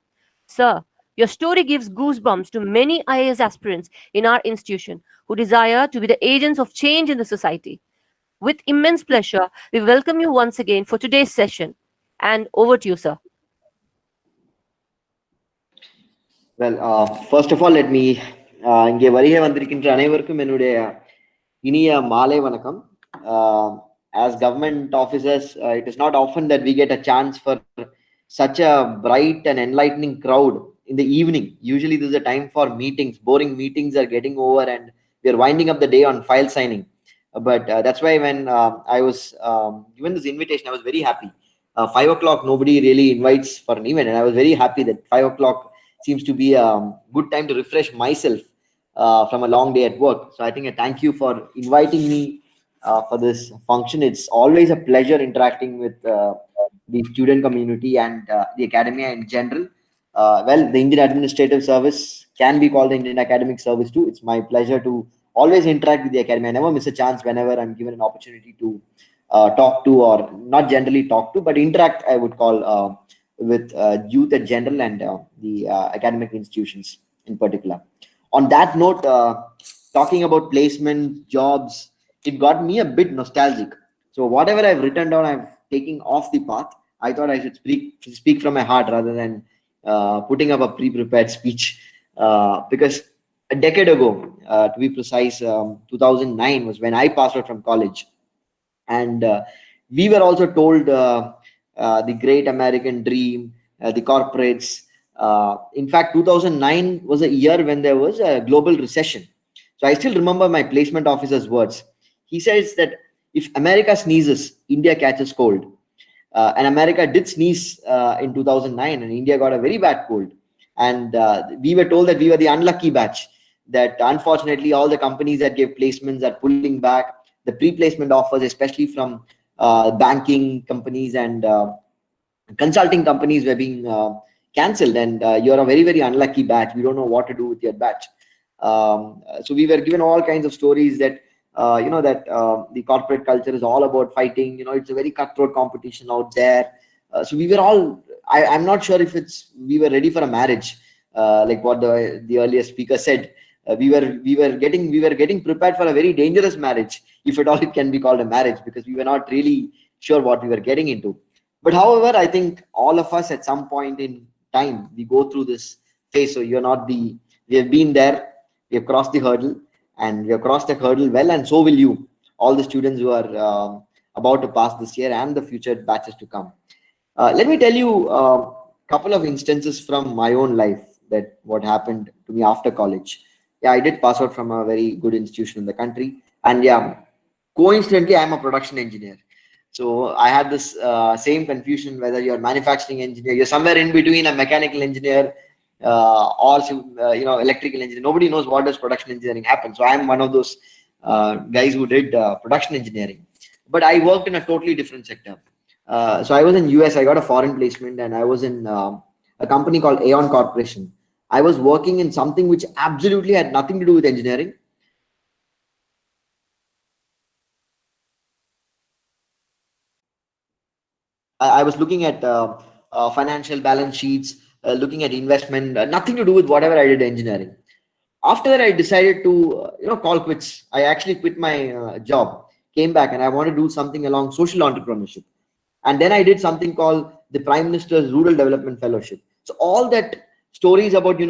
Sir, your story gives goosebumps to many IAS aspirants in our institution who desire to be the agents of change in the society. With immense pleasure, we welcome you once again for today's session. And over to you, sir. Well, first of all, let me இங்கே வருகை வந்திருக்கின்ற அனைவருக்கும் என்னுடைய இனிய மாலை வணக்கம். As government officers, it is not often that we get a chance for such a bright and enlightening crowd in the evening. Usually this is a time for meetings. Boring meetings are getting over and we are winding up the day on file signing. But that's why when I was given this invitation, I was very happy. 5 o'clock, nobody really invites for an event, and I was very happy that 5 o'clock seems to be a good time to refresh myself from a long day at work. So I think I thank you for inviting me for this function. It's always a pleasure interacting with the student community and the academia in general. Well, the Indian Administrative Service can be called the Indian Academic Service too. It's my pleasure to always interact with the academy. I never miss a chance whenever I'm given an opportunity to talk to, or not generally talk to, but interact, I would call, with youth in general and the academic institutions in particular. On that note, talking about placement, jobs, it got me a bit nostalgic. So whatever I've written down, I'm taking off the path. I thought I should speak from my heart rather than putting up a pre-prepared speech, because a decade ago, to be precise, 2009 was when I passed out from college. And we were also told the great American dream, the corporates. In fact, 2009 was a year when there was a global recession. So I still remember my placement officer's words. He says that if America sneezes, India catches cold. And America did sneeze in 2009, and India got a very bad cold. And we were told that we were the unlucky batch, that unfortunately all the companies that gave placements are pulling back. The pre-placement offers, especially from banking companies and consulting companies, were being cancelled, and you're a very, very unlucky batch. We don't know what to do with your batch. So we were given all kinds of stories that that the corporate culture is all about fighting. It's a very cutthroat competition out there. So we were all, I'm not sure if we were ready for a marriage, like what the earlier speaker said. We were getting prepared for a very dangerous marriage, if at all it can be called a marriage, because we were not really sure what we were getting into. But however, I think all of us at some point in time, we go through this phase. So we have been there, we have crossed the hurdle, and we have crossed the hurdle well, and so will you, all the students who are about to pass this year and the future batches to come. Let me tell you a couple of instances from my own life, that what happened to me after college. Yeah, I did pass out from a very good institution in the country, and yeah, coincidentally, I'm a production engineer. So I had this same confusion whether you're a manufacturing engineer, you're somewhere in between a mechanical engineer or electrical engineer. Nobody knows what does production engineering happen. So I'm one of those guys who did production engineering, but I worked in a totally different sector. So I was in US. I got a foreign placement, and I was in a company called Aon Corporation. I was working in something which absolutely had nothing to do with engineering. I was looking at financial balance sheets, looking at investment, nothing to do with whatever I did engineering. After that, I decided to call quits. I actually quit my job, came back, and I want to do something along social entrepreneurship. And then I did something called the Prime Minister's Rural Development Fellowship. So all that stories about,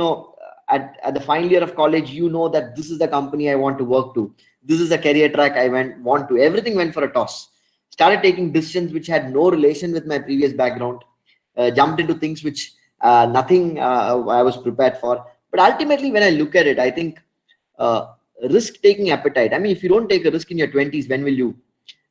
at the final year of college, that this is the company I want to work to. This is the career track I want to. Everything went for a toss. Started taking decisions which had no relation with my previous background. Jumped into things which nothing I was prepared for. But ultimately, when I look at it, I think risk-taking appetite. I mean, if you don't take a risk in your 20s, when will you?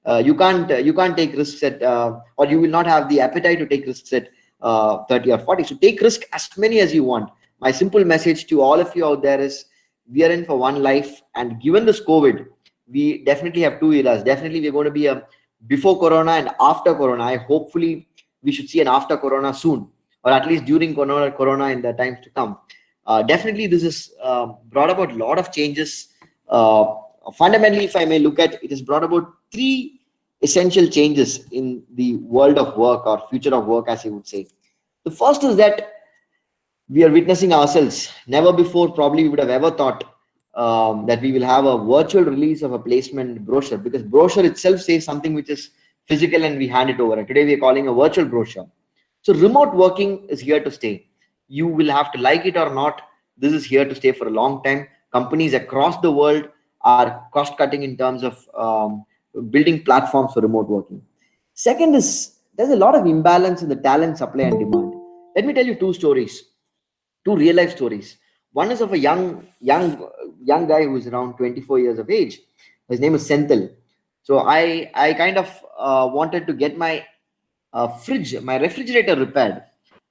You can't take risks at, or you will not have the appetite to take risks at 30 or 40. So take risk as many as you want. My simple message to all of you out there is, we are in for one life, and given this COVID, we definitely have two eras. Definitely we're going to be a before Corona and after Corona. Hopefully we should see an after Corona soon, or at least during Corona in the times to come. Definitely this has brought about a lot of changes. Fundamentally, if I may look at, it has brought about three essential changes in the world of work, or future of work, as you would say. The first is that we are witnessing ourselves. Never before probably we would have ever thought that we will have a virtual release of a placement brochure, because brochure itself says something which is physical and we hand it over. And today we are calling a virtual brochure. So remote working is here to stay. You will have to like it or not. This is here to stay for a long time. Companies across the world are cost cutting in terms of building platforms for remote working. Second is, there's a lot of imbalance in the talent supply and demand. Let me tell you two stories, two real life stories. One is of a young guy who is around 24 years of age. His name is Senthil. So I kind of wanted to get my my refrigerator repaired,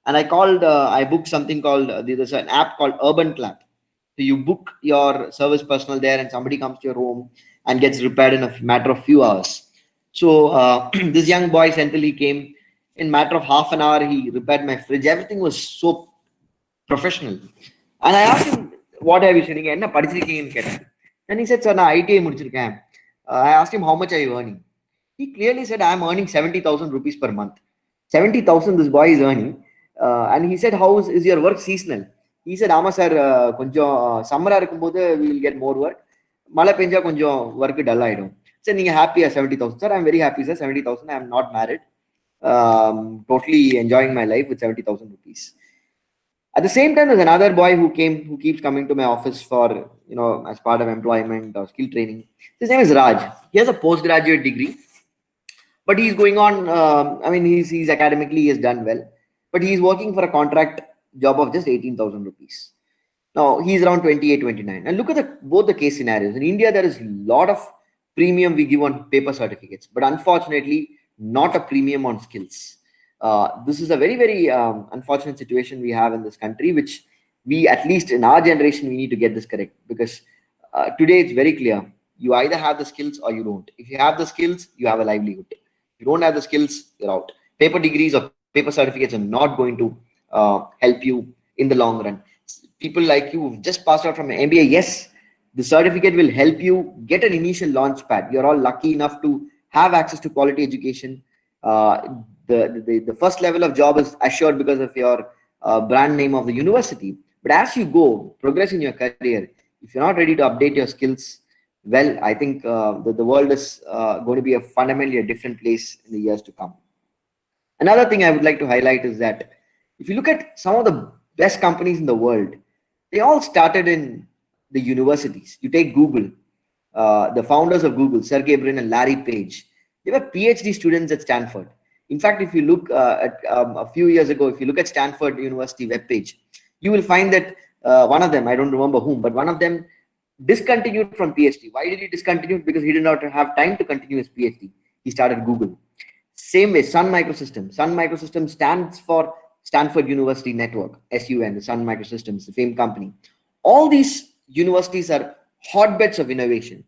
and I booked something called there's an app called Urban Clap. So you book your service personnel there, and somebody comes to your home and gets repaired in a matter of few hours. So this young boy Senthil came in matter of half an hour. He repaired my fridge. Everything was so professional. And I asked him, what have you studying? And he said, sir, na ITA mudichirukken. I asked him, how much are you earning? He clearly said, I am earning 70,000 rupees per month. 70,000 this boy is earning. And he said, how is your work seasonal? He said, Ama sir, summer we will get more work. Mala penja work dull aidum. Said, you happy at 70,000? Sir, I am very happy, sir. 70,000. I am not married. Totally enjoying my life with 70,000 rupees. At the same time, there's another boy who keeps coming to my office for, as part of employment or skill training. His name is Raj. He has a postgraduate degree, but he's going on, he's academically, he has done well, but he's working for a contract job of just 18,000 rupees. Now, he's around 28, 29. And look at both the case scenarios. In India, there is a lot of premium we give on paper certificates, but unfortunately, not a premium on skills. This is a very, very unfortunate situation we have in this country, which we, at least in our generation, we need to get this correct, because today it's very clear. You either have the skills or you don't. If you have the skills, you have a livelihood. If you don't have the skills, you're out. Paper degrees or paper certificates are not going to help you in the long run. People like you who've just passed out from an MBA, yes, the certificate will help you get an initial launch pad. You're all lucky enough to have access to quality education. The first level of job is assured because of your brand name of the university. But as you go, progress in your career, if you're not ready to update your skills, well, I think the world is going to be fundamentally a different place in the years to come. Another thing I would like to highlight is that if you look at some of the best companies in the world, they all started in the universities. You take Google, the founders of Google, Sergey Brin and Larry Page, they were PhD students at Stanford. In fact, if you look at a few years ago, if you look at Stanford University webpage, you will find that one of them, I don't remember whom, but one of them discontinued from PhD. Why did he discontinue? Because he did not have time to continue his PhD. He started Google. Same way, Sun Microsystems. Sun Microsystems stands for Stanford University Network, SUN, the Sun Microsystems, the same company. All these universities are hotbeds of innovation.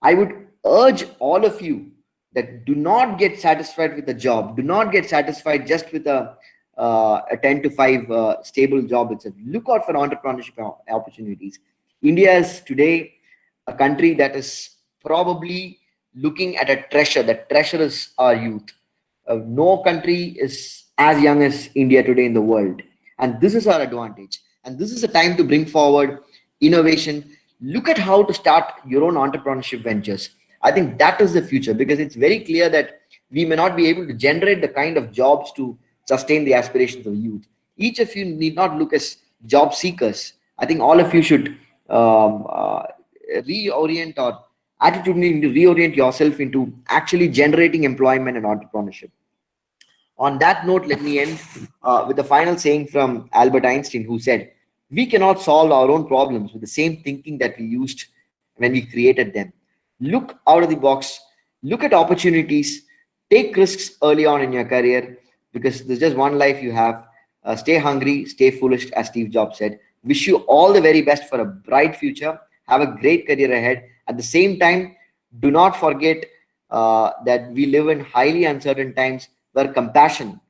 I would urge all of you that do not get satisfied with the job. Do not get satisfied just with a 10 to 5 stable job itself. Look out for entrepreneurship opportunities. India is today a country that is probably looking at a treasure. That treasure is our youth. No country is as young as India today in the world. And this is our advantage. And this is a time to bring forward innovation. Look at how to start your own entrepreneurship ventures. I think that is the future, because it's very clear that we may not be able to generate the kind of jobs to sustain the aspirations of youth. Each of you need not look as job seekers. I think all of you should reorient or attitudinally reorient yourself into actually generating employment and entrepreneurship. On that note, let me end with the final saying from Albert Einstein, who said, "We cannot solve our own problems with the same thinking that we used when we created them. Look out of the box look at opportunities, take risks early on in your career, because there's just one life you have. Stay hungry, stay foolish, as Steve Jobs said. Wish you all the very best for a bright future. Have a great career ahead. At the same time, do not forget that we live in highly uncertain times, where compassion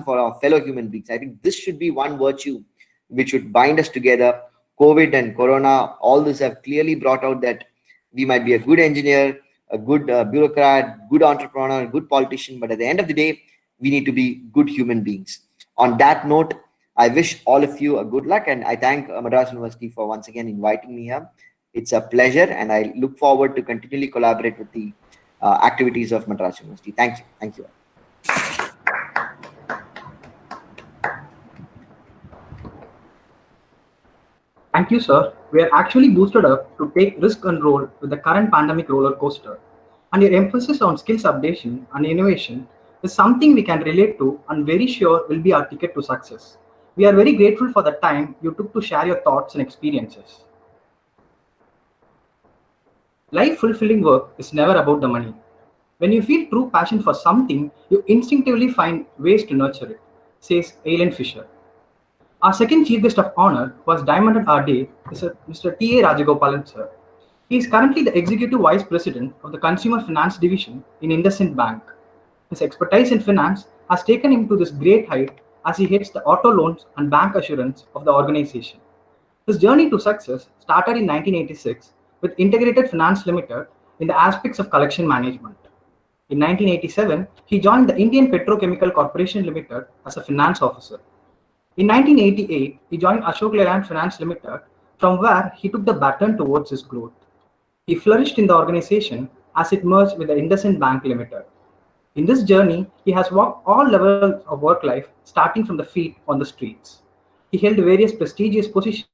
for our fellow human beings, I think this should be one virtue which would bind us together. COVID and Corona, all this have clearly brought out that we might be a good engineer, a good bureaucrat, good entrepreneur, good politician, but at the end of the day, we need to be good human beings. On that note, I wish all of you a good luck, and I thank Madras University for once again inviting me here. It's a pleasure, and I look forward to continually collaborate with the activities of Madras University. Thank you. Thank you. Thank you, sir. We are actually boosted up to take risk and roll with the current pandemic roller coaster. And your emphasis on skills updation and innovation is something we can relate to and very sure will be our ticket to success. We are very grateful for the time you took to share your thoughts and experiences. Life-fulfilling work is never about the money. When you feel true passion for something, you instinctively find ways to nurture it, says Aileen Fisher. Our second Chief Guest of Honor who has diamonded our day is Mr. T.A. Rajagopalan, sir. He is currently the Executive Vice President of the Consumer Finance Division in IndusInd Bank. His expertise in finance has taken him to this great height as he heads the auto loans and bank assurance of the organization. His journey to success started in 1986 with Integrated Finance Limited in the aspects of collection management. In 1987, he joined the Indian Petrochemical Corporation Limited as a finance officer. In 1988, he joined Ashok Leyland Finance Limited, from where he took the baton towards his growth. He flourished in the organization as it merged with the IndusInd Bank Limited. In this journey, he has walked all levels of work life, starting from the feet on the streets. He held various prestigious positions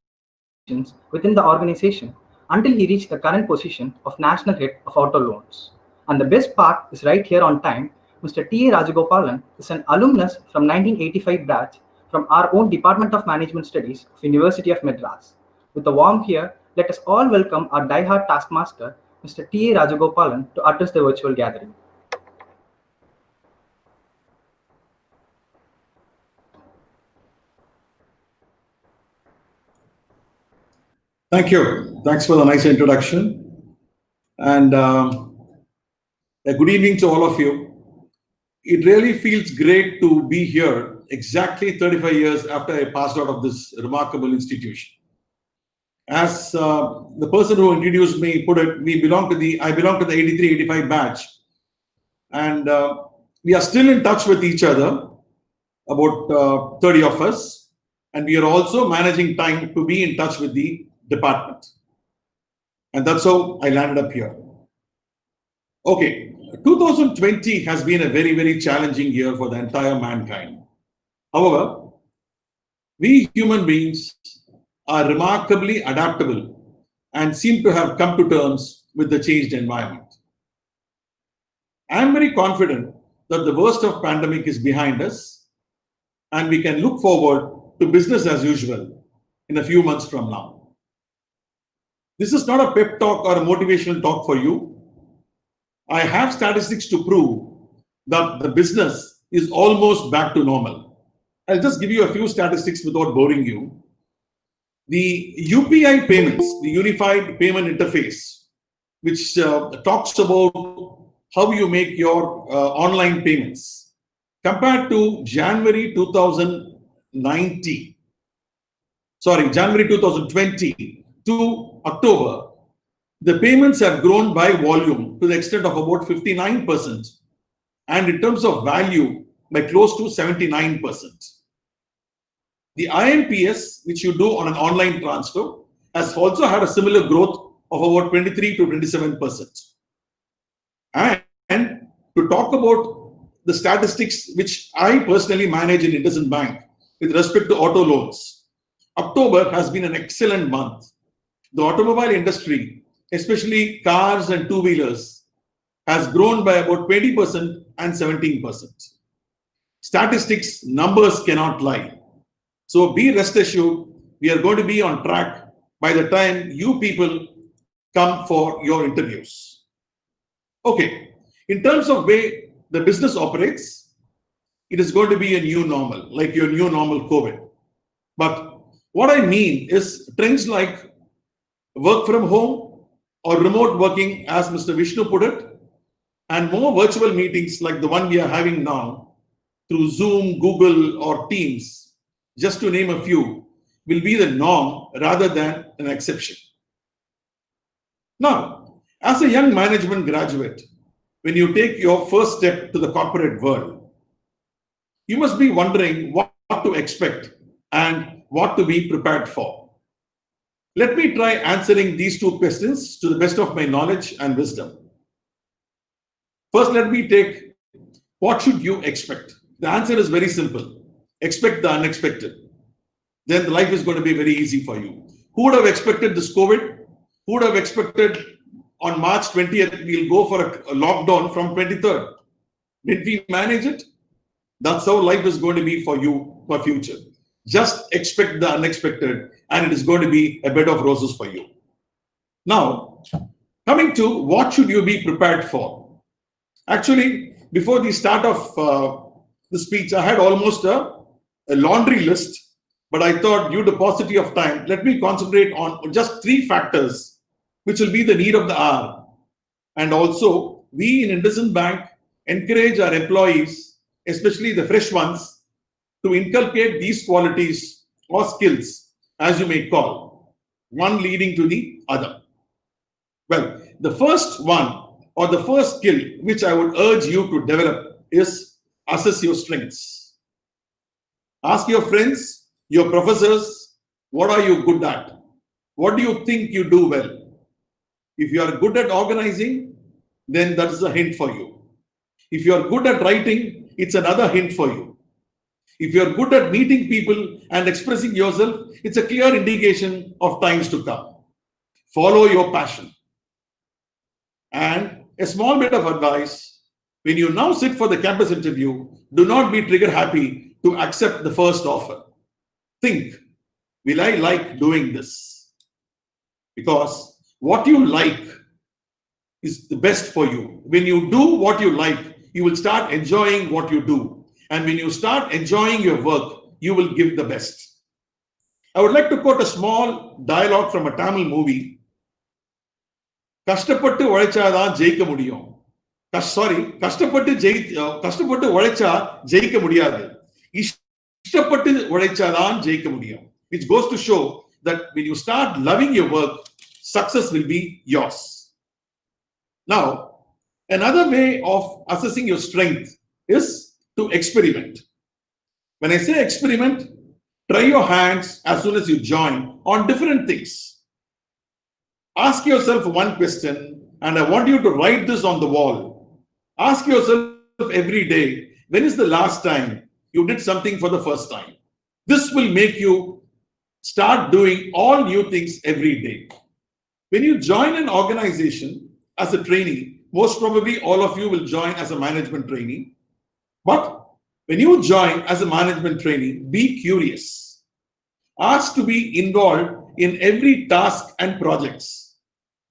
within the organization until he reached the current position of National Head of Auto Loans. And the best part is right here on time, Mr. T.A. Rajagopalan is an alumnus from 1985 batch from our own Department of Management Studies of University of Madras. With a warm here, let us all welcome our die-hard taskmaster, Mr. T.A. Rajagopalan, to address the virtual gathering. Thank you. Thanks for the nice introduction. And a good evening to all of you. It really feels great to be here exactly 35 years after I passed out of this remarkable institution. As the person who introduced me put it, I belong to the 83-85 batch. And we are still in touch with each other, about 30 of us. And we are also managing time to be in touch with the department. And that's how I landed up here. Okay, 2020 has been a very, very challenging year for the entire mankind. However, we human beings are remarkably adaptable and seem to have come to terms with the changed environment. I am very confident that the worst of pandemic is behind us and we can look forward to business as usual in a few months from now. This is not a pep talk or a motivational talk for you. I have statistics to prove that the business is almost back to normal. I'll just give you a few statistics without boring you. The UPI payments, the Unified Payment Interface, which talks about how you make your online payments, compared to January 2020 to October, the payments have grown by volume to the extent of about 59%, and in terms of value by close to 79%. The IMPS, which you do on an online transfer, has also had a similar growth of about 23 to 27%. And to talk about the statistics which I personally manage in IndusInd Bank with respect to auto loans, October has been an excellent month. The automobile industry, especially cars and two-wheelers, has grown by about 20% and 17%. Statistics, numbers cannot lie. So be rest assured, we are going to be on track by the time you people come for your interviews. Okay, In terms of way the business operates, it is going to be a new normal, like your new normal COVID. But what I mean is trends like work from home or remote working, as Mr. Vishnu put it, and more virtual meetings like the one we are having now through Zoom, Google, or Teams, just to name a few, will be the norm rather than an exception. Now, as a young management graduate, when you take your first step to the corporate world, you must be wondering what to expect and what to be prepared for. Let me try answering these two questions to the best of my knowledge and wisdom. First, let me take what should you expect? The answer is very simple. Expect the unexpected. Then the life is going to be very easy for you. Who would have expected this COVID? Who would have expected on March 20th we'll go for a lockdown from 23rd? Did we manage it? That's how life is going to be for you for future. Just expect the unexpected and it is going to be a bed of roses for you. Now, coming to what should you be prepared for? Actually, before the start of the speech, I had almost a laundry list, but I thought due to paucity of time, let me concentrate on just 3 factors which will be the need of the hour. And also, we in IndusInd Bank encourage our employees, especially the fresh ones, to inculcate these qualities or skills, as you may call, one leading to the other. Well, the first one or the first skill which I would urge you to develop is assess your strengths. Ask your friends, your professors, what are you good at? What do you think you do well? If you are good at organizing, then that is a hint for you. If you are good at writing, it's another hint for you. If you are good at meeting people and expressing yourself, it's a clear indication of times to come. Follow your passion. And a small bit of advice, when you now sit for the campus interview, do not be trigger happy to accept the first offer. Think, will I like doing this? Because what you like is the best for you. When you do what you like, you will start enjoying what you do. And when you start enjoying your work, you will give the best. I would like to quote a small dialogue from a Tamil movie. கஷ்டப்பட்டு உழைச்சாதான் ஜெயிக்க முடியும். கஷ்டப்பட்டு உழைச்சா ஜெயிக்க முடியாது. இஷ்டப்பட்டு உழைச்சாதான் ஜெயிக்க முடியும். Which goes to show that when you start loving your work, success will be yours. Now, another way of assessing your strength is to experiment. When I say experiment, try your hands as soon as you join on different things. Ask yourself one question, and I want you to write this on the wall. Ask yourself every day, when is the last time you did something for the first time? This will make you start doing all new things every day. When you join an organization as a trainee, most probably all of you will join as a management trainee. But when you join as a management trainee, be curious. Ask to be involved in every task and projects.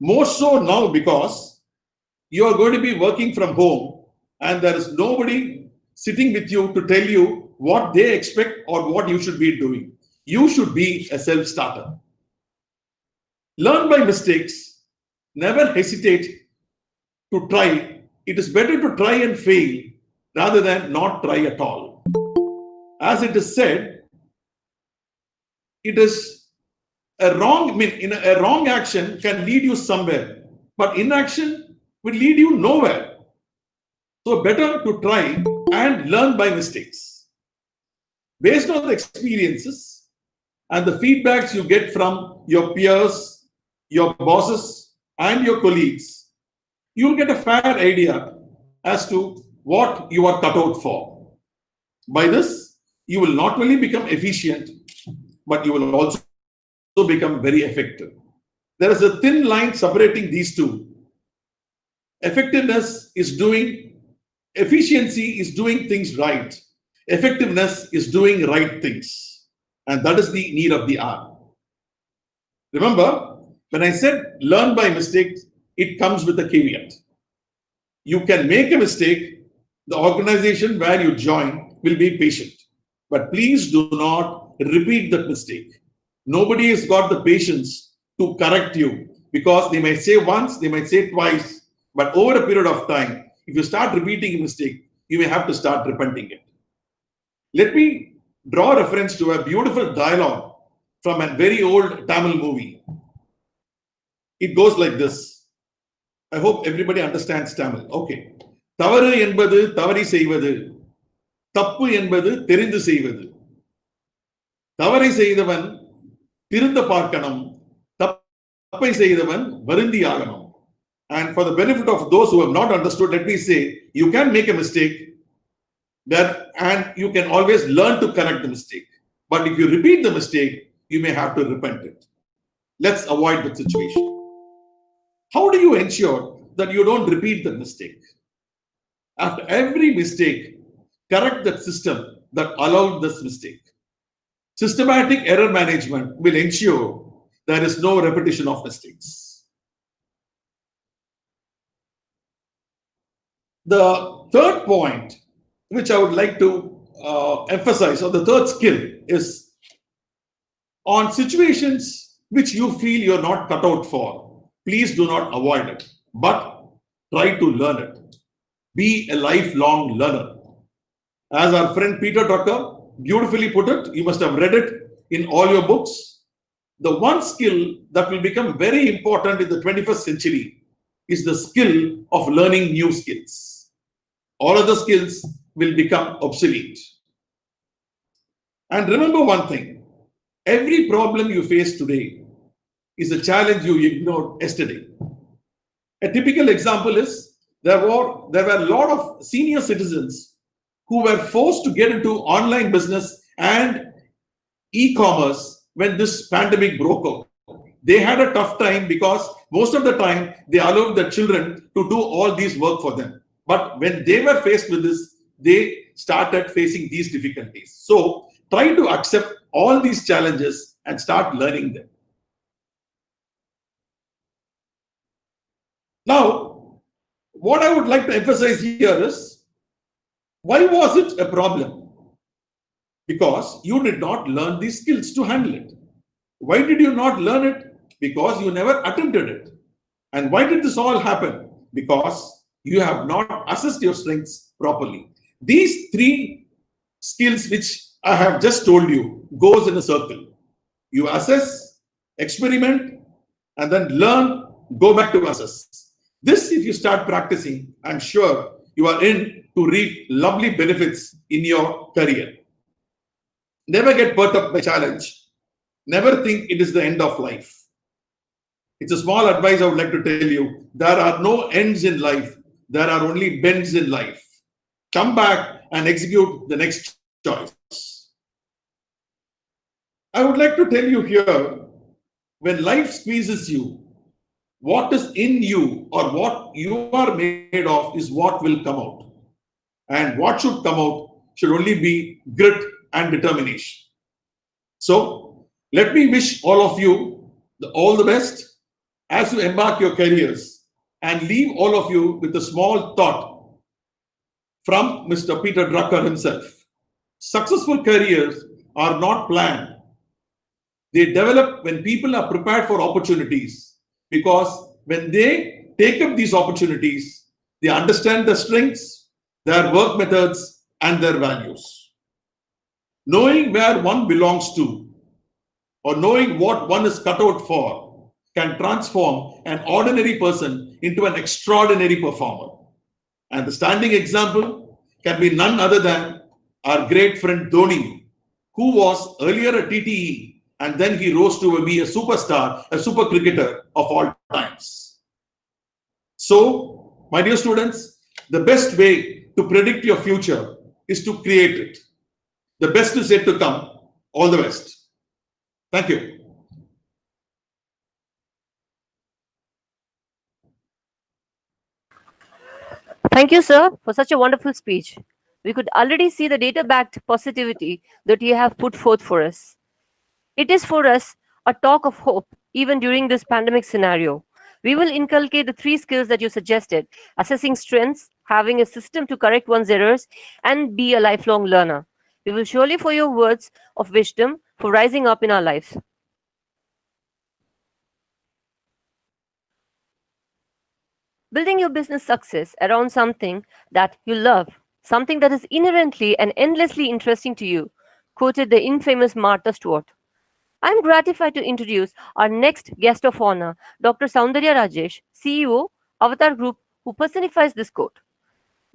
More so now because you are going to be working from home and there is nobody sitting with you to tell you what they expect or what you should be doing. You should be a self-starter. Learn by mistakes. Never hesitate to try. It is better to try and fail rather than not try at all. As it is said, it is a wrong action can lead you somewhere, but inaction will lead you nowhere. So better to try and learn by mistakes. Based on the experiences and the feedbacks you get from your peers, your bosses, and your colleagues, you'll get a fair idea as to what you are cut out for. By this, you will not only become efficient, but you will also become very effective. There is a thin line separating these two. Efficiency is doing things right. Effectiveness is doing right things. And that is the need of the hour. Remember, when I said learn by mistake, it comes with a caveat. You can make a mistake. The organization where you join will be patient. But please do not repeat that mistake. Nobody has got the patience to correct you because they might say once, they might say twice, but over a period of time, if you start repeating a mistake, you may have to start repenting it. Let me draw reference to a beautiful dialogue from a very old Tamil movie. It goes like this. I hope everybody understands Tamil. Okay. தவறு என்பது தவறி செய்வது, தப்பு என்பது தெரிந்து செய்வது. தவறை செய்தவன் திருந்த பார்க்கணும், தப்பை செய்தவன் வருந்தி ஆகணும். And for the benefit of those who have not understood, let me say, you can make a mistake and you can always learn to correct the mistake. But if you repeat the mistake, you may have to repent it. Let's avoid that situation. How do you ensure that you don't repeat the mistake? After every mistake, correct the system that allowed this mistake. Systematic error management will ensure there is no repetition of mistakes. The third point, which I would like to emphasize, or the third skill, is on situations which you feel you're not cut out for, please do not avoid it, but try to learn it. Be a lifelong learner. As our friend Peter Drucker beautifully put it, you must have read it in all your books. The one skill that will become very important in the 21st century is the skill of learning new skills. All other skills will become obsolete. And remember one thing, every problem you face today is a challenge you ignored yesterday. A typical example is there were a lot of senior citizens who were forced to get into online business and e-commerce when this pandemic broke out. They had a tough time because most of the time they allowed their children to do all these work for them. But when they were faced with this, they started facing these difficulties. So try to accept all these challenges and start learning them. Now, what I would like to emphasize here is, why was it a problem? Because you did not learn these skills to handle it. Why did you not learn it? Because you never attempted it. And why did this all happen? Because you have not assessed your strengths properly. These three skills which I have just told you goes in a circle. You assess, experiment, and then learn, go back to assess. This, if you start practicing, I'm sure you are in to reap lovely benefits in your career. Never get burnt up by challenge. Never think it is the end of life. It's a small advice I would like to tell you. There are no ends in life. There are only bends in life. Come back and execute the next choice. I would like to tell you here, when life squeezes you, what is in you or what you are made of is what will come out. And what should come out should only be grit and determination. So let me wish all of you all the best as you embark your careers, and leave all of you with a small thought from Mr. Peter Drucker himself. Successful careers are not planned. They develop when people are prepared for opportunities, because when they take up these opportunities, they understand their strengths, their work methods, and their values. Knowing where one belongs to, or knowing what one is cut out for, can transform an ordinary person into an extraordinary performer. And the standing example can be none other than our great friend Dhoni, who was earlier a TTE, and then he rose to be a superstar, a super cricketer of all times. So, my dear students, the best way to predict your future is to create it. The best is yet to come. All the best. Thank you. Thank you, sir, for such a wonderful speech. We could already see the data-backed positivity that you have put forth for us. It is for us a talk of hope, even during this pandemic scenario. We will inculcate the 3 skills that you suggested: assessing strengths, having a system to correct one's errors, and be a lifelong learner. We will surely for your words of wisdom for rising up in our lives. Building your business success around something that you love, something that is inherently and endlessly interesting to you, quoted the infamous Martha Stewart. I am gratified to introduce our next guest of honor, Dr. Soundarya Rajesh, CEO, Avatar Group, who personifies this quote.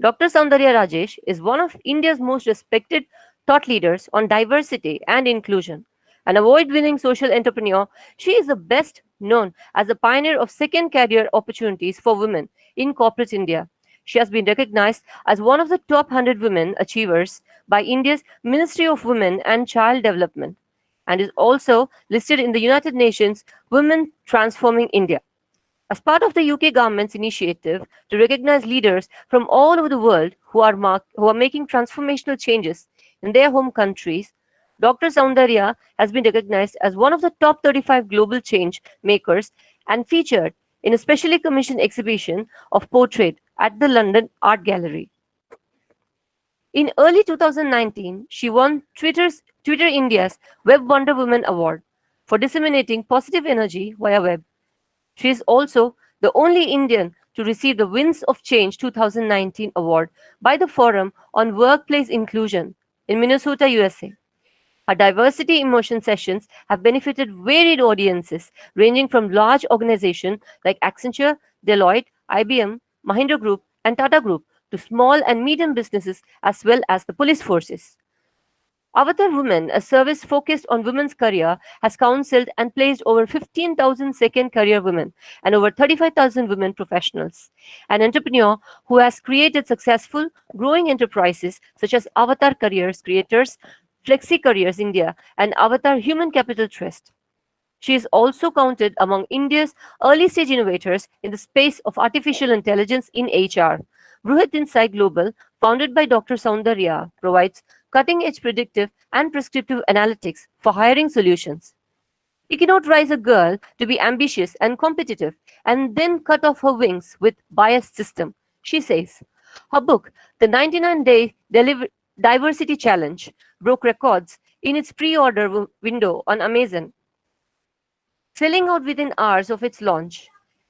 Dr. Soundarya Rajesh is one of India's most respected thought leaders on diversity and inclusion. An award-winning social entrepreneur, she is the best known as a pioneer of second career opportunities for women in corporate India. She has been recognized as one of the top 100 women achievers by India's Ministry of Women and Child Development, and is also listed in the United Nations Women Transforming India. As part of the UK government's initiative to recognize leaders from all over the world who are making transformational changes in their home countries, Dr. Soundarya has been recognized as one of the top 35 global change makers and featured in a specially commissioned exhibition of portrait at the London Art Gallery. In early 2019, she won Twitter India's Web Wonder Woman Award for disseminating positive energy via web. She is also the only Indian to receive the Winds of Change 2019 award by the Forum on Workplace Inclusion in Minnesota, USA. Her diversity immersion sessions have benefited varied audiences ranging from large organizations like Accenture, Deloitte, IBM, Mahindra Group, and Tata Group to small and medium businesses as well as the police forces. Avatar Women, a service focused on women's career, has counseled and placed over 15,000 second career women and over 35,000 women professionals. An entrepreneur who has created successful, growing enterprises such as Avatar Careers Creators, Flexi Careers India, and Avatar Human Capital Trust. She is also counted among India's early stage innovators in the space of artificial intelligence in HR. Bruhat Insight Global, founded by Dr. Soundarya, provides cutting edge predictive and prescriptive analytics for hiring solutions. You cannot raise a girl to be ambitious and competitive and then cut off her wings with biased system, she says. Her book, The 99-Day Diversity Challenge, broke records in its pre-order window on Amazon, selling out within hours of its launch.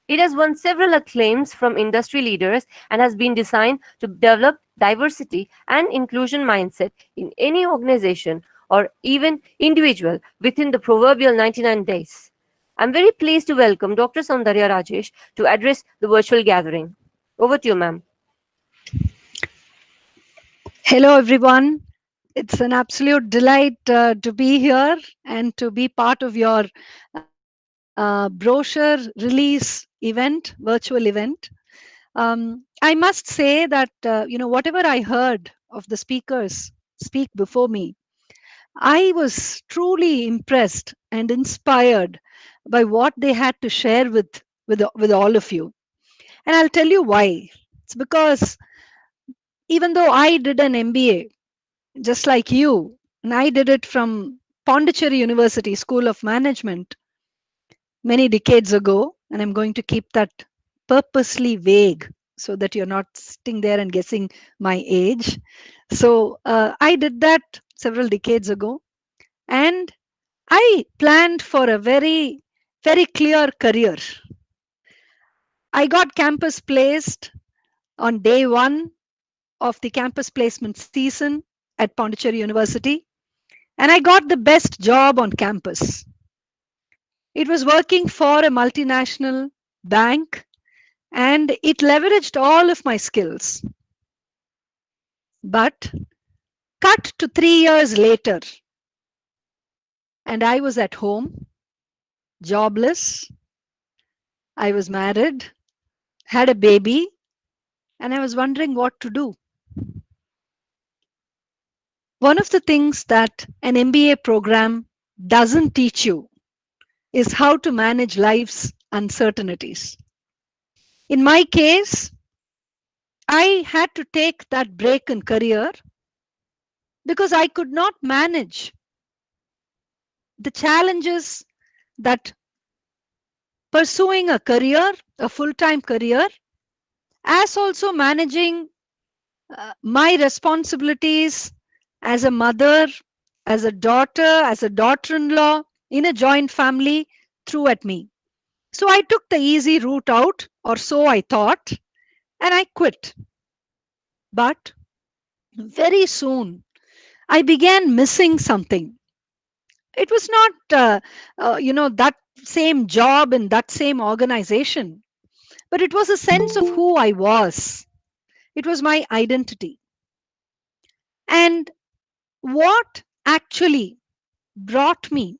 It has won several acclaims from industry leaders and has been designed to develop diversity and inclusion mindset in any organization or even individual within the proverbial 99 days. I'm very pleased to welcome Dr. Soundarya Rajesh to address the virtual gathering. Over to you, ma'am. Hello, everyone. It's an absolute delight to be here and to be part of your brochure release event, virtual event. I must say that, whatever I heard of the speakers speak before me, I was truly impressed and inspired by what they had to share with all of you. And I'll tell you why. It's because even though I did an MBA, just like you, and I did it from Pondicherry University School of Management many decades ago, and I'm going to keep that purposely vague so that you're not sitting there and guessing my age. So I did that several decades ago, and I planned for a very, very clear career. I got campus placed on day one of the campus placement season at Pondicherry University, and I got the best job on campus. It was working for a multinational bank, and it leveraged all of my skills. But cut to 3 years later, and I was at home, jobless. I was married, had a baby, and I was wondering what to do. One of the things that an MBA program doesn't teach you is how to manage life's uncertainties. In my case, I had to take that break in career because I could not manage the challenges that pursuing a career, a full-time career, as also managing my responsibilities as a mother, as a daughter, as a daughter-in-law in a joint family threw at me. So I took the easy route out, or so I thought, and I quit. But very soon, I began missing something. It was not, that same job in that same organization, but it was a sense of who I was. It was my identity. And what actually brought me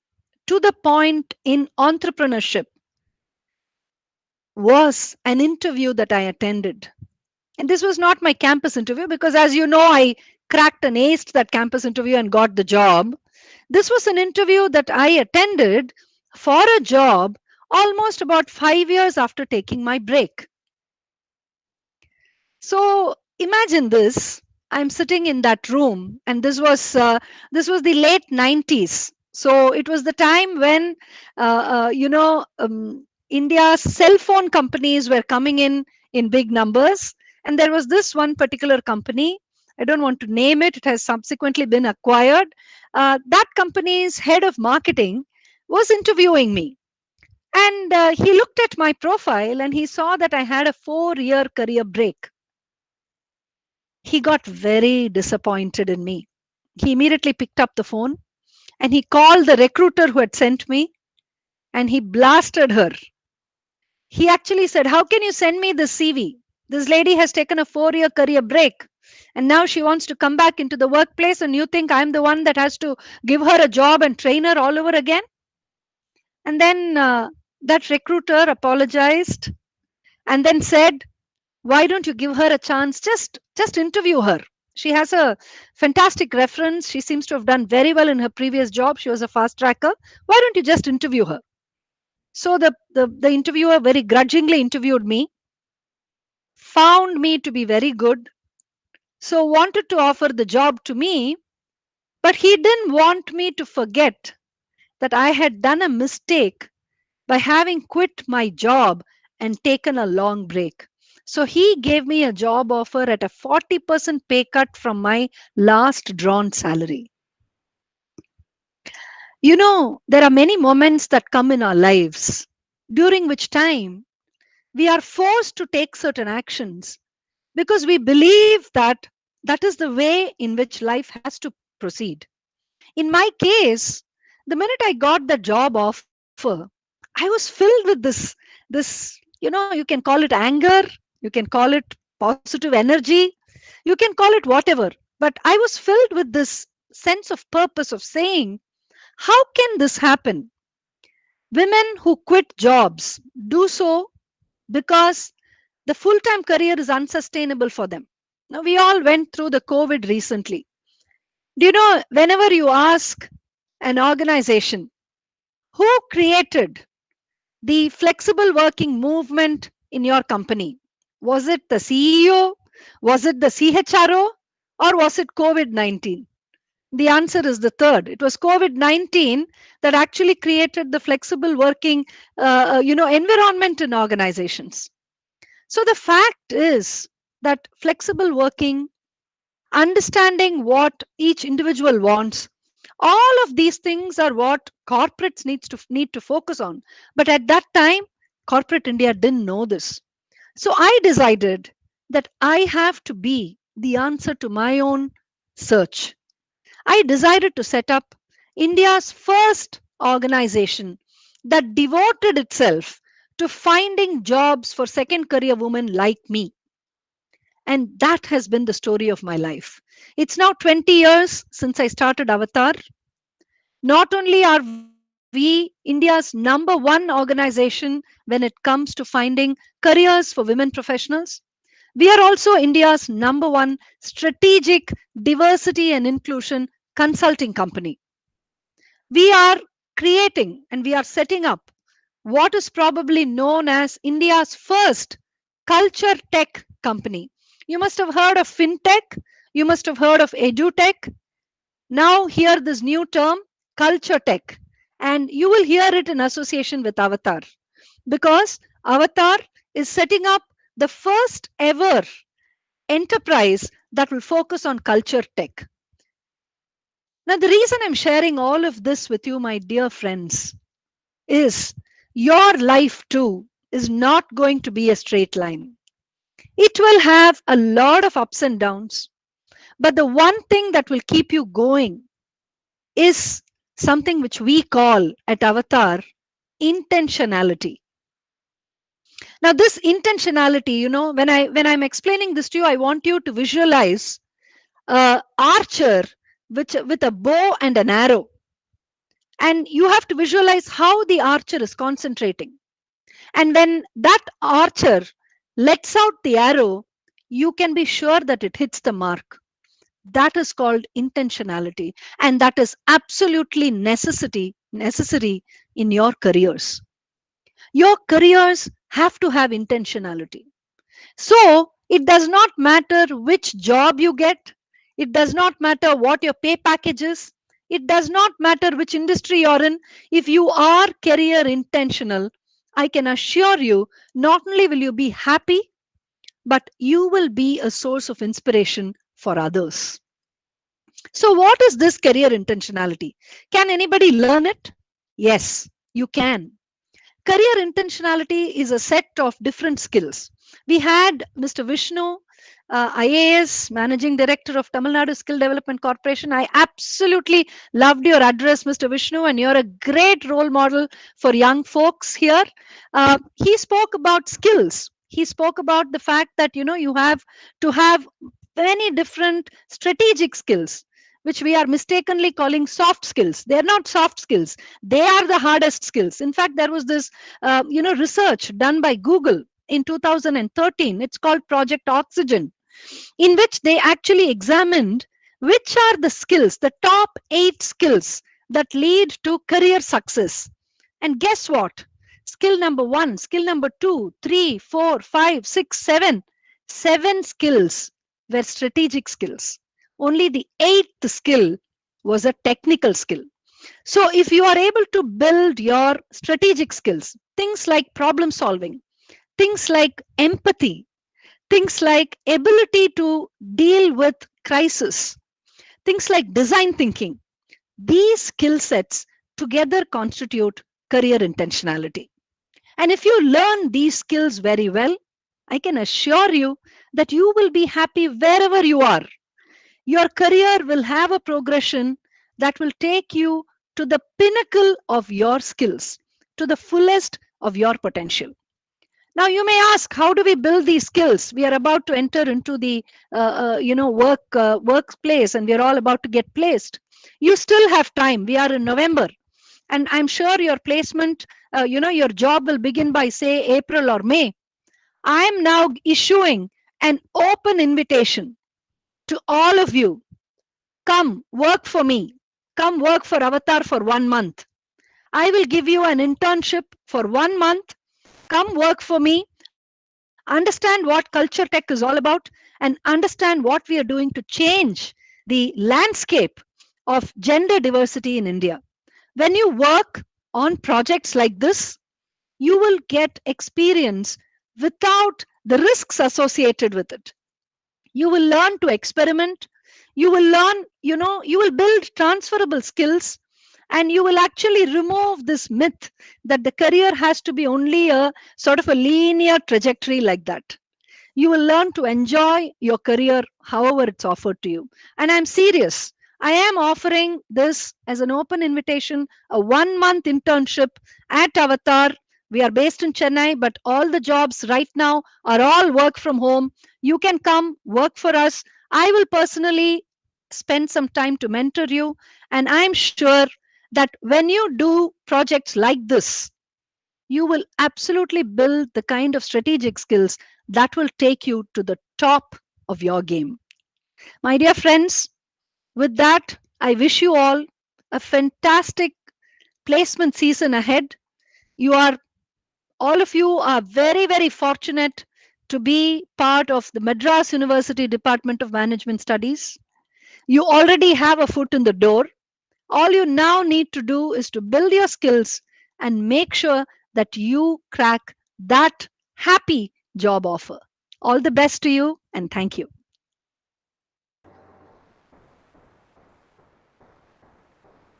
to the point in entrepreneurship was an interview that I attended. And this was not my campus interview because, as you know, I cracked and aced that campus interview and got the job. This was an interview that I attended for a job almost about 5 years after taking my break. So imagine this. I'm sitting in that room, and this was the late 90s. So it was the time when India's cell phone companies were coming in big numbers, and there was this one particular company. I don't want to name it. It has subsequently been acquired. That company's head of marketing was interviewing me, and he looked at my profile and he saw that I had a 4-year career break. He got very disappointed in me. He immediately picked up the phone and he called the recruiter who had sent me and he blasted her. He actually said, "How can you send me this CV? This lady has taken a 4-year career break and now she wants to come back into the workplace, and you think I'm the one that has to give her a job and train her all over again?" And then that recruiter apologized and then said, "Why don't you give her a chance? Just interview her. She has a fantastic reference. She seems to have done very well in her previous job. She was a fast tracker. Why don't you just interview her?" So the interviewer very grudgingly interviewed me, found me to be very good, so wanted to offer the job to me, but he didn't want me to forget that I had done a mistake by having quit my job and taken a long break. So he gave me a job offer at a 40% pay cut from my last drawn salary. You know, there are many moments that come in our lives during which time we are forced to take certain actions because we believe that that is the way in which life has to proceed. In my case, the minute I got the job offer, I was filled with this, you can call it anger, you can call it positive energy, you can call it whatever. But I was filled with this sense of purpose of saying, how can this happen? Women who quit jobs do so because the full time career is unsustainable for them. Now, we all went through the COVID recently. Do you know, whenever you ask an organization who created the flexible working movement in your company, was it the CEO? Was it the CHRO? Or was it COVID 19? The answer is the third. It was COVID 19 that actually created the flexible working environment in organizations. So the fact is that flexible working, understanding what each individual wants, all of these things are what corporates need to focus on. But at that time, corporate India didn't know this. So I decided that I have to be the answer to my own search. I decided to set up India's first organization that devoted itself to finding jobs for second career women like me. And that has been the story of my life. It's now 20 years since I started Avatar. Not only are we India's #1 organization when it comes to finding careers for women professionals, we are also India's #1 strategic diversity and inclusion consulting company. We are creating and we are setting up what is probably known as India's first culture tech company. You must have heard of fintech, you must have heard of edutech. Now hear this new term, culture tech, and you will hear it in association with Avatar. because Avatar is setting up the first ever enterprise that will focus on culture tech. Now, the reason I'm sharing all of this with you, my dear friends, is your life too is not going to be a straight line. It will have a lot of ups and downs, but the one thing that will keep you going is something which we call at Avatar intentionality. Now, this intentionality, when I'm explaining this to you, I want you to visualize an archer with a bow and an arrow. And you have to visualize how the archer is concentrating. And when that archer lets out the arrow, you can be sure that it hits the mark. That is called intentionality. And that is absolutely necessary in your careers. Your careers have to have intentionality. So it does not matter which job you get. It does not matter what your pay package is. It does not matter which industry you're in. If you are career intentional, I can assure you, not only will you be happy, but you will be a source of inspiration for others. So what is this career intentionality? Can anybody learn it? Yes, you can. Career intentionality is a set of different skills. We had Mr. Vishnu, IAS, Managing Director of Tamil Nadu Skill Development Corporation. I absolutely loved your address, Mr. Vishnu, and you're a great role model for young folks here. He spoke about skills. He spoke about the fact that, you have to have many different strategic skills, which we are mistakenly calling soft skills. They're not soft skills. They are the hardest skills. In fact, there was this, research done by Google in 2013. It's called Project Oxygen, in which they actually examined which are the skills, the top 8 skills that lead to career success. And guess what? Skill number 1, skill number 2, 3, 4, 5, 6, 7. 7 skills were strategic skills. Only the 8th skill was a technical skill. So if you are able to build your strategic skills, things like problem solving, things like empathy, things like ability to deal with crisis, things like design thinking, these skill sets together constitute career intentionality. And if you learn these skills very well, I can assure you that you will be happy wherever you are. Your career will have a progression that will take you to the pinnacle of your skills, to the fullest of your potential. Now, you may ask, how do we build these skills? We are about to enter into the workplace, and we are all about to get placed. You still have time. We are in November, and I'm sure your placement, your job will begin by, say, April or May. I am now issuing an open invitation to all of you. Come work for me. Come work for Avatar for 1 month. I will give you an internship for 1 month. Come work for me. Understand what culture tech is all about, and understand what we are doing to change the landscape of gender diversity in India. When you work on projects like this, you will get experience without the risks associated with it. You will learn to experiment. You will learn, you will build transferable skills, and you will actually remove this myth that the career has to be only a sort of a linear trajectory like that. You will learn to enjoy your career however it's offered to you. And I'm serious. I am offering this as an open invitation, a 1 month internship at Avatar. We are based in Chennai, but all the jobs right now are all work from home. You can come work for us. I will personally spend some time to mentor you. And I'm sure that when you do projects like this, you will absolutely build the kind of strategic skills that will take you to the top of your game. My dear friends, with that, I wish you all a fantastic placement season ahead. All of you are very, very fortunate to be part of the Madras University Department of Management Studies. You already have a foot in the door. All you now need to do is to build your skills and make sure that you crack that happy job offer. All the best to you, and thank you.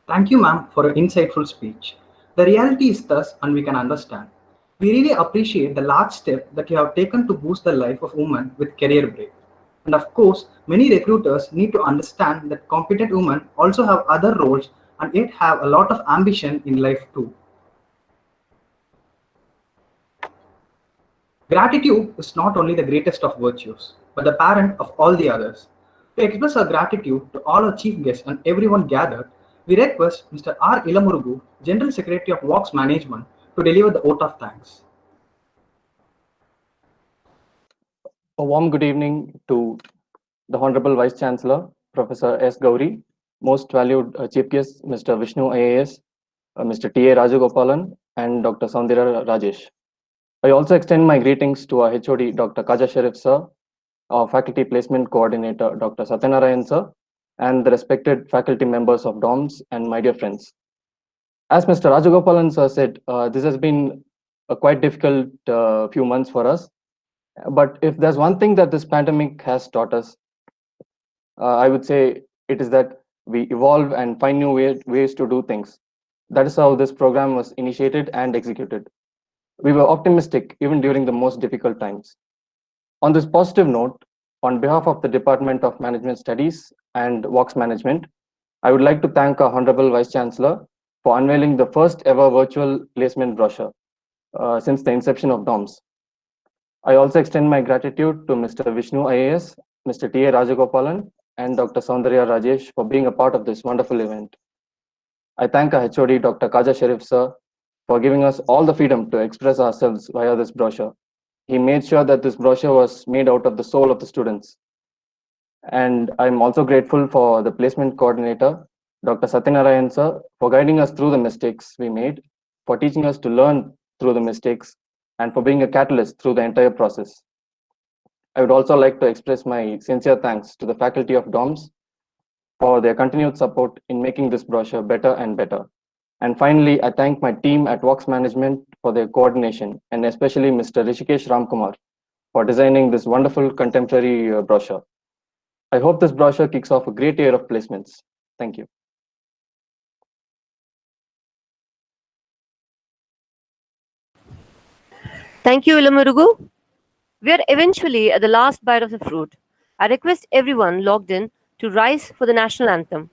Thank you, ma'am, for your insightful speech. The reality is thus, and we can understand. We really appreciate the large step that you have taken to boost the life of women with career break. And of course, many recruiters need to understand that competent women also have other roles and yet have a lot of ambition in life too. Gratitude is not only the greatest of virtues, but the parent of all the others. To express our gratitude to all our chief guests and everyone gathered, we request Mr. R. Ilamurugu, General Secretary of Vox Management, to deliver the vote of thanks. A warm good evening to the Honorable Vice Chancellor, Professor S. Gauri, most valued Chief Guest, Mr. Vishnu IAS, Mr. T.A. Rajagopalan, and Dr. Soundarya Rajesh. I also extend my greetings to our HOD, Dr. Kaja Sharif sir, our Faculty Placement Coordinator, Dr. Satyanarayan sir, and the respected faculty members of DOMS and my dear friends. As Mr. Rajagopalan sir said, this has been a quite difficult few months for us. But if there's one thing that this pandemic has taught us, I would say it is that we evolve and find new ways to do things. That is how this program was initiated and executed. We were optimistic even during the most difficult times. On this positive note, on behalf of the Department of Management Studies and Vox Management, I would like to thank our Honorable Vice Chancellor for unveiling the first ever virtual placement brochure since the inception of DOMS. I also extend my gratitude to Mr. Vishnu IAS, Mr. T.A. Rajagopalan, and Dr. Soundarya Rajesh for being a part of this wonderful event. I thank our HOD, Dr. Kaja Sharif sir, for giving us all the freedom to express ourselves via this brochure. He made sure that this brochure was made out of the soul of the students. And I'm also grateful for the placement coordinator, Dr. Satyanarayan sir, for guiding us through the mistakes we made, for teaching us to learn through the mistakes, and for being a catalyst through the entire process. I would also like to express my sincere thanks to the faculty of DOMS for their continued support in making this brochure better and better. And finally, I thank my team at Vox Management for their coordination, and especially Mr. Rishikesh Ramkumar for designing this wonderful contemporary brochure. I hope this brochure kicks off a great year of placements. Thank you. Thank you, Ilamurugu. We are eventually at the last bite of the fruit. I request everyone logged in to rise for the national anthem.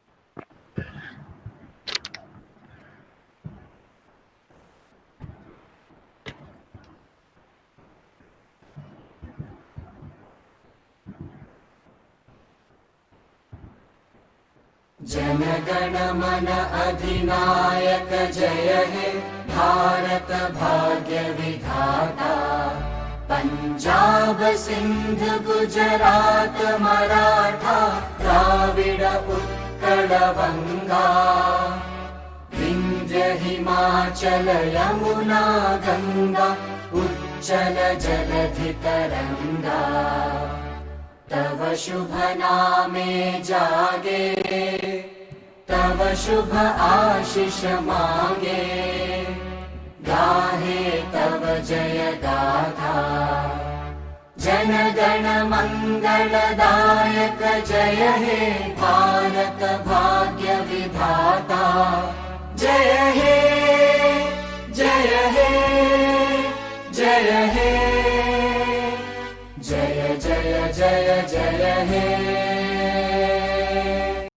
जनगण मन अधिनायक जय हे भारत भाग्य विधाता पंजाब सिंध गुजरात मराठा द्राविड उत्कल बंगा विंध्य हिमाचल यमुना गंगा उच्चल जलधि तरंगा तव शुभ नामे जागे तव शुभ आशीष मांगे गाहे तव जय गाथा जन गण मंगलदायक जय हे भारत भाग्य विधाता जय हे जय हे जय हे जय जय जय जय हे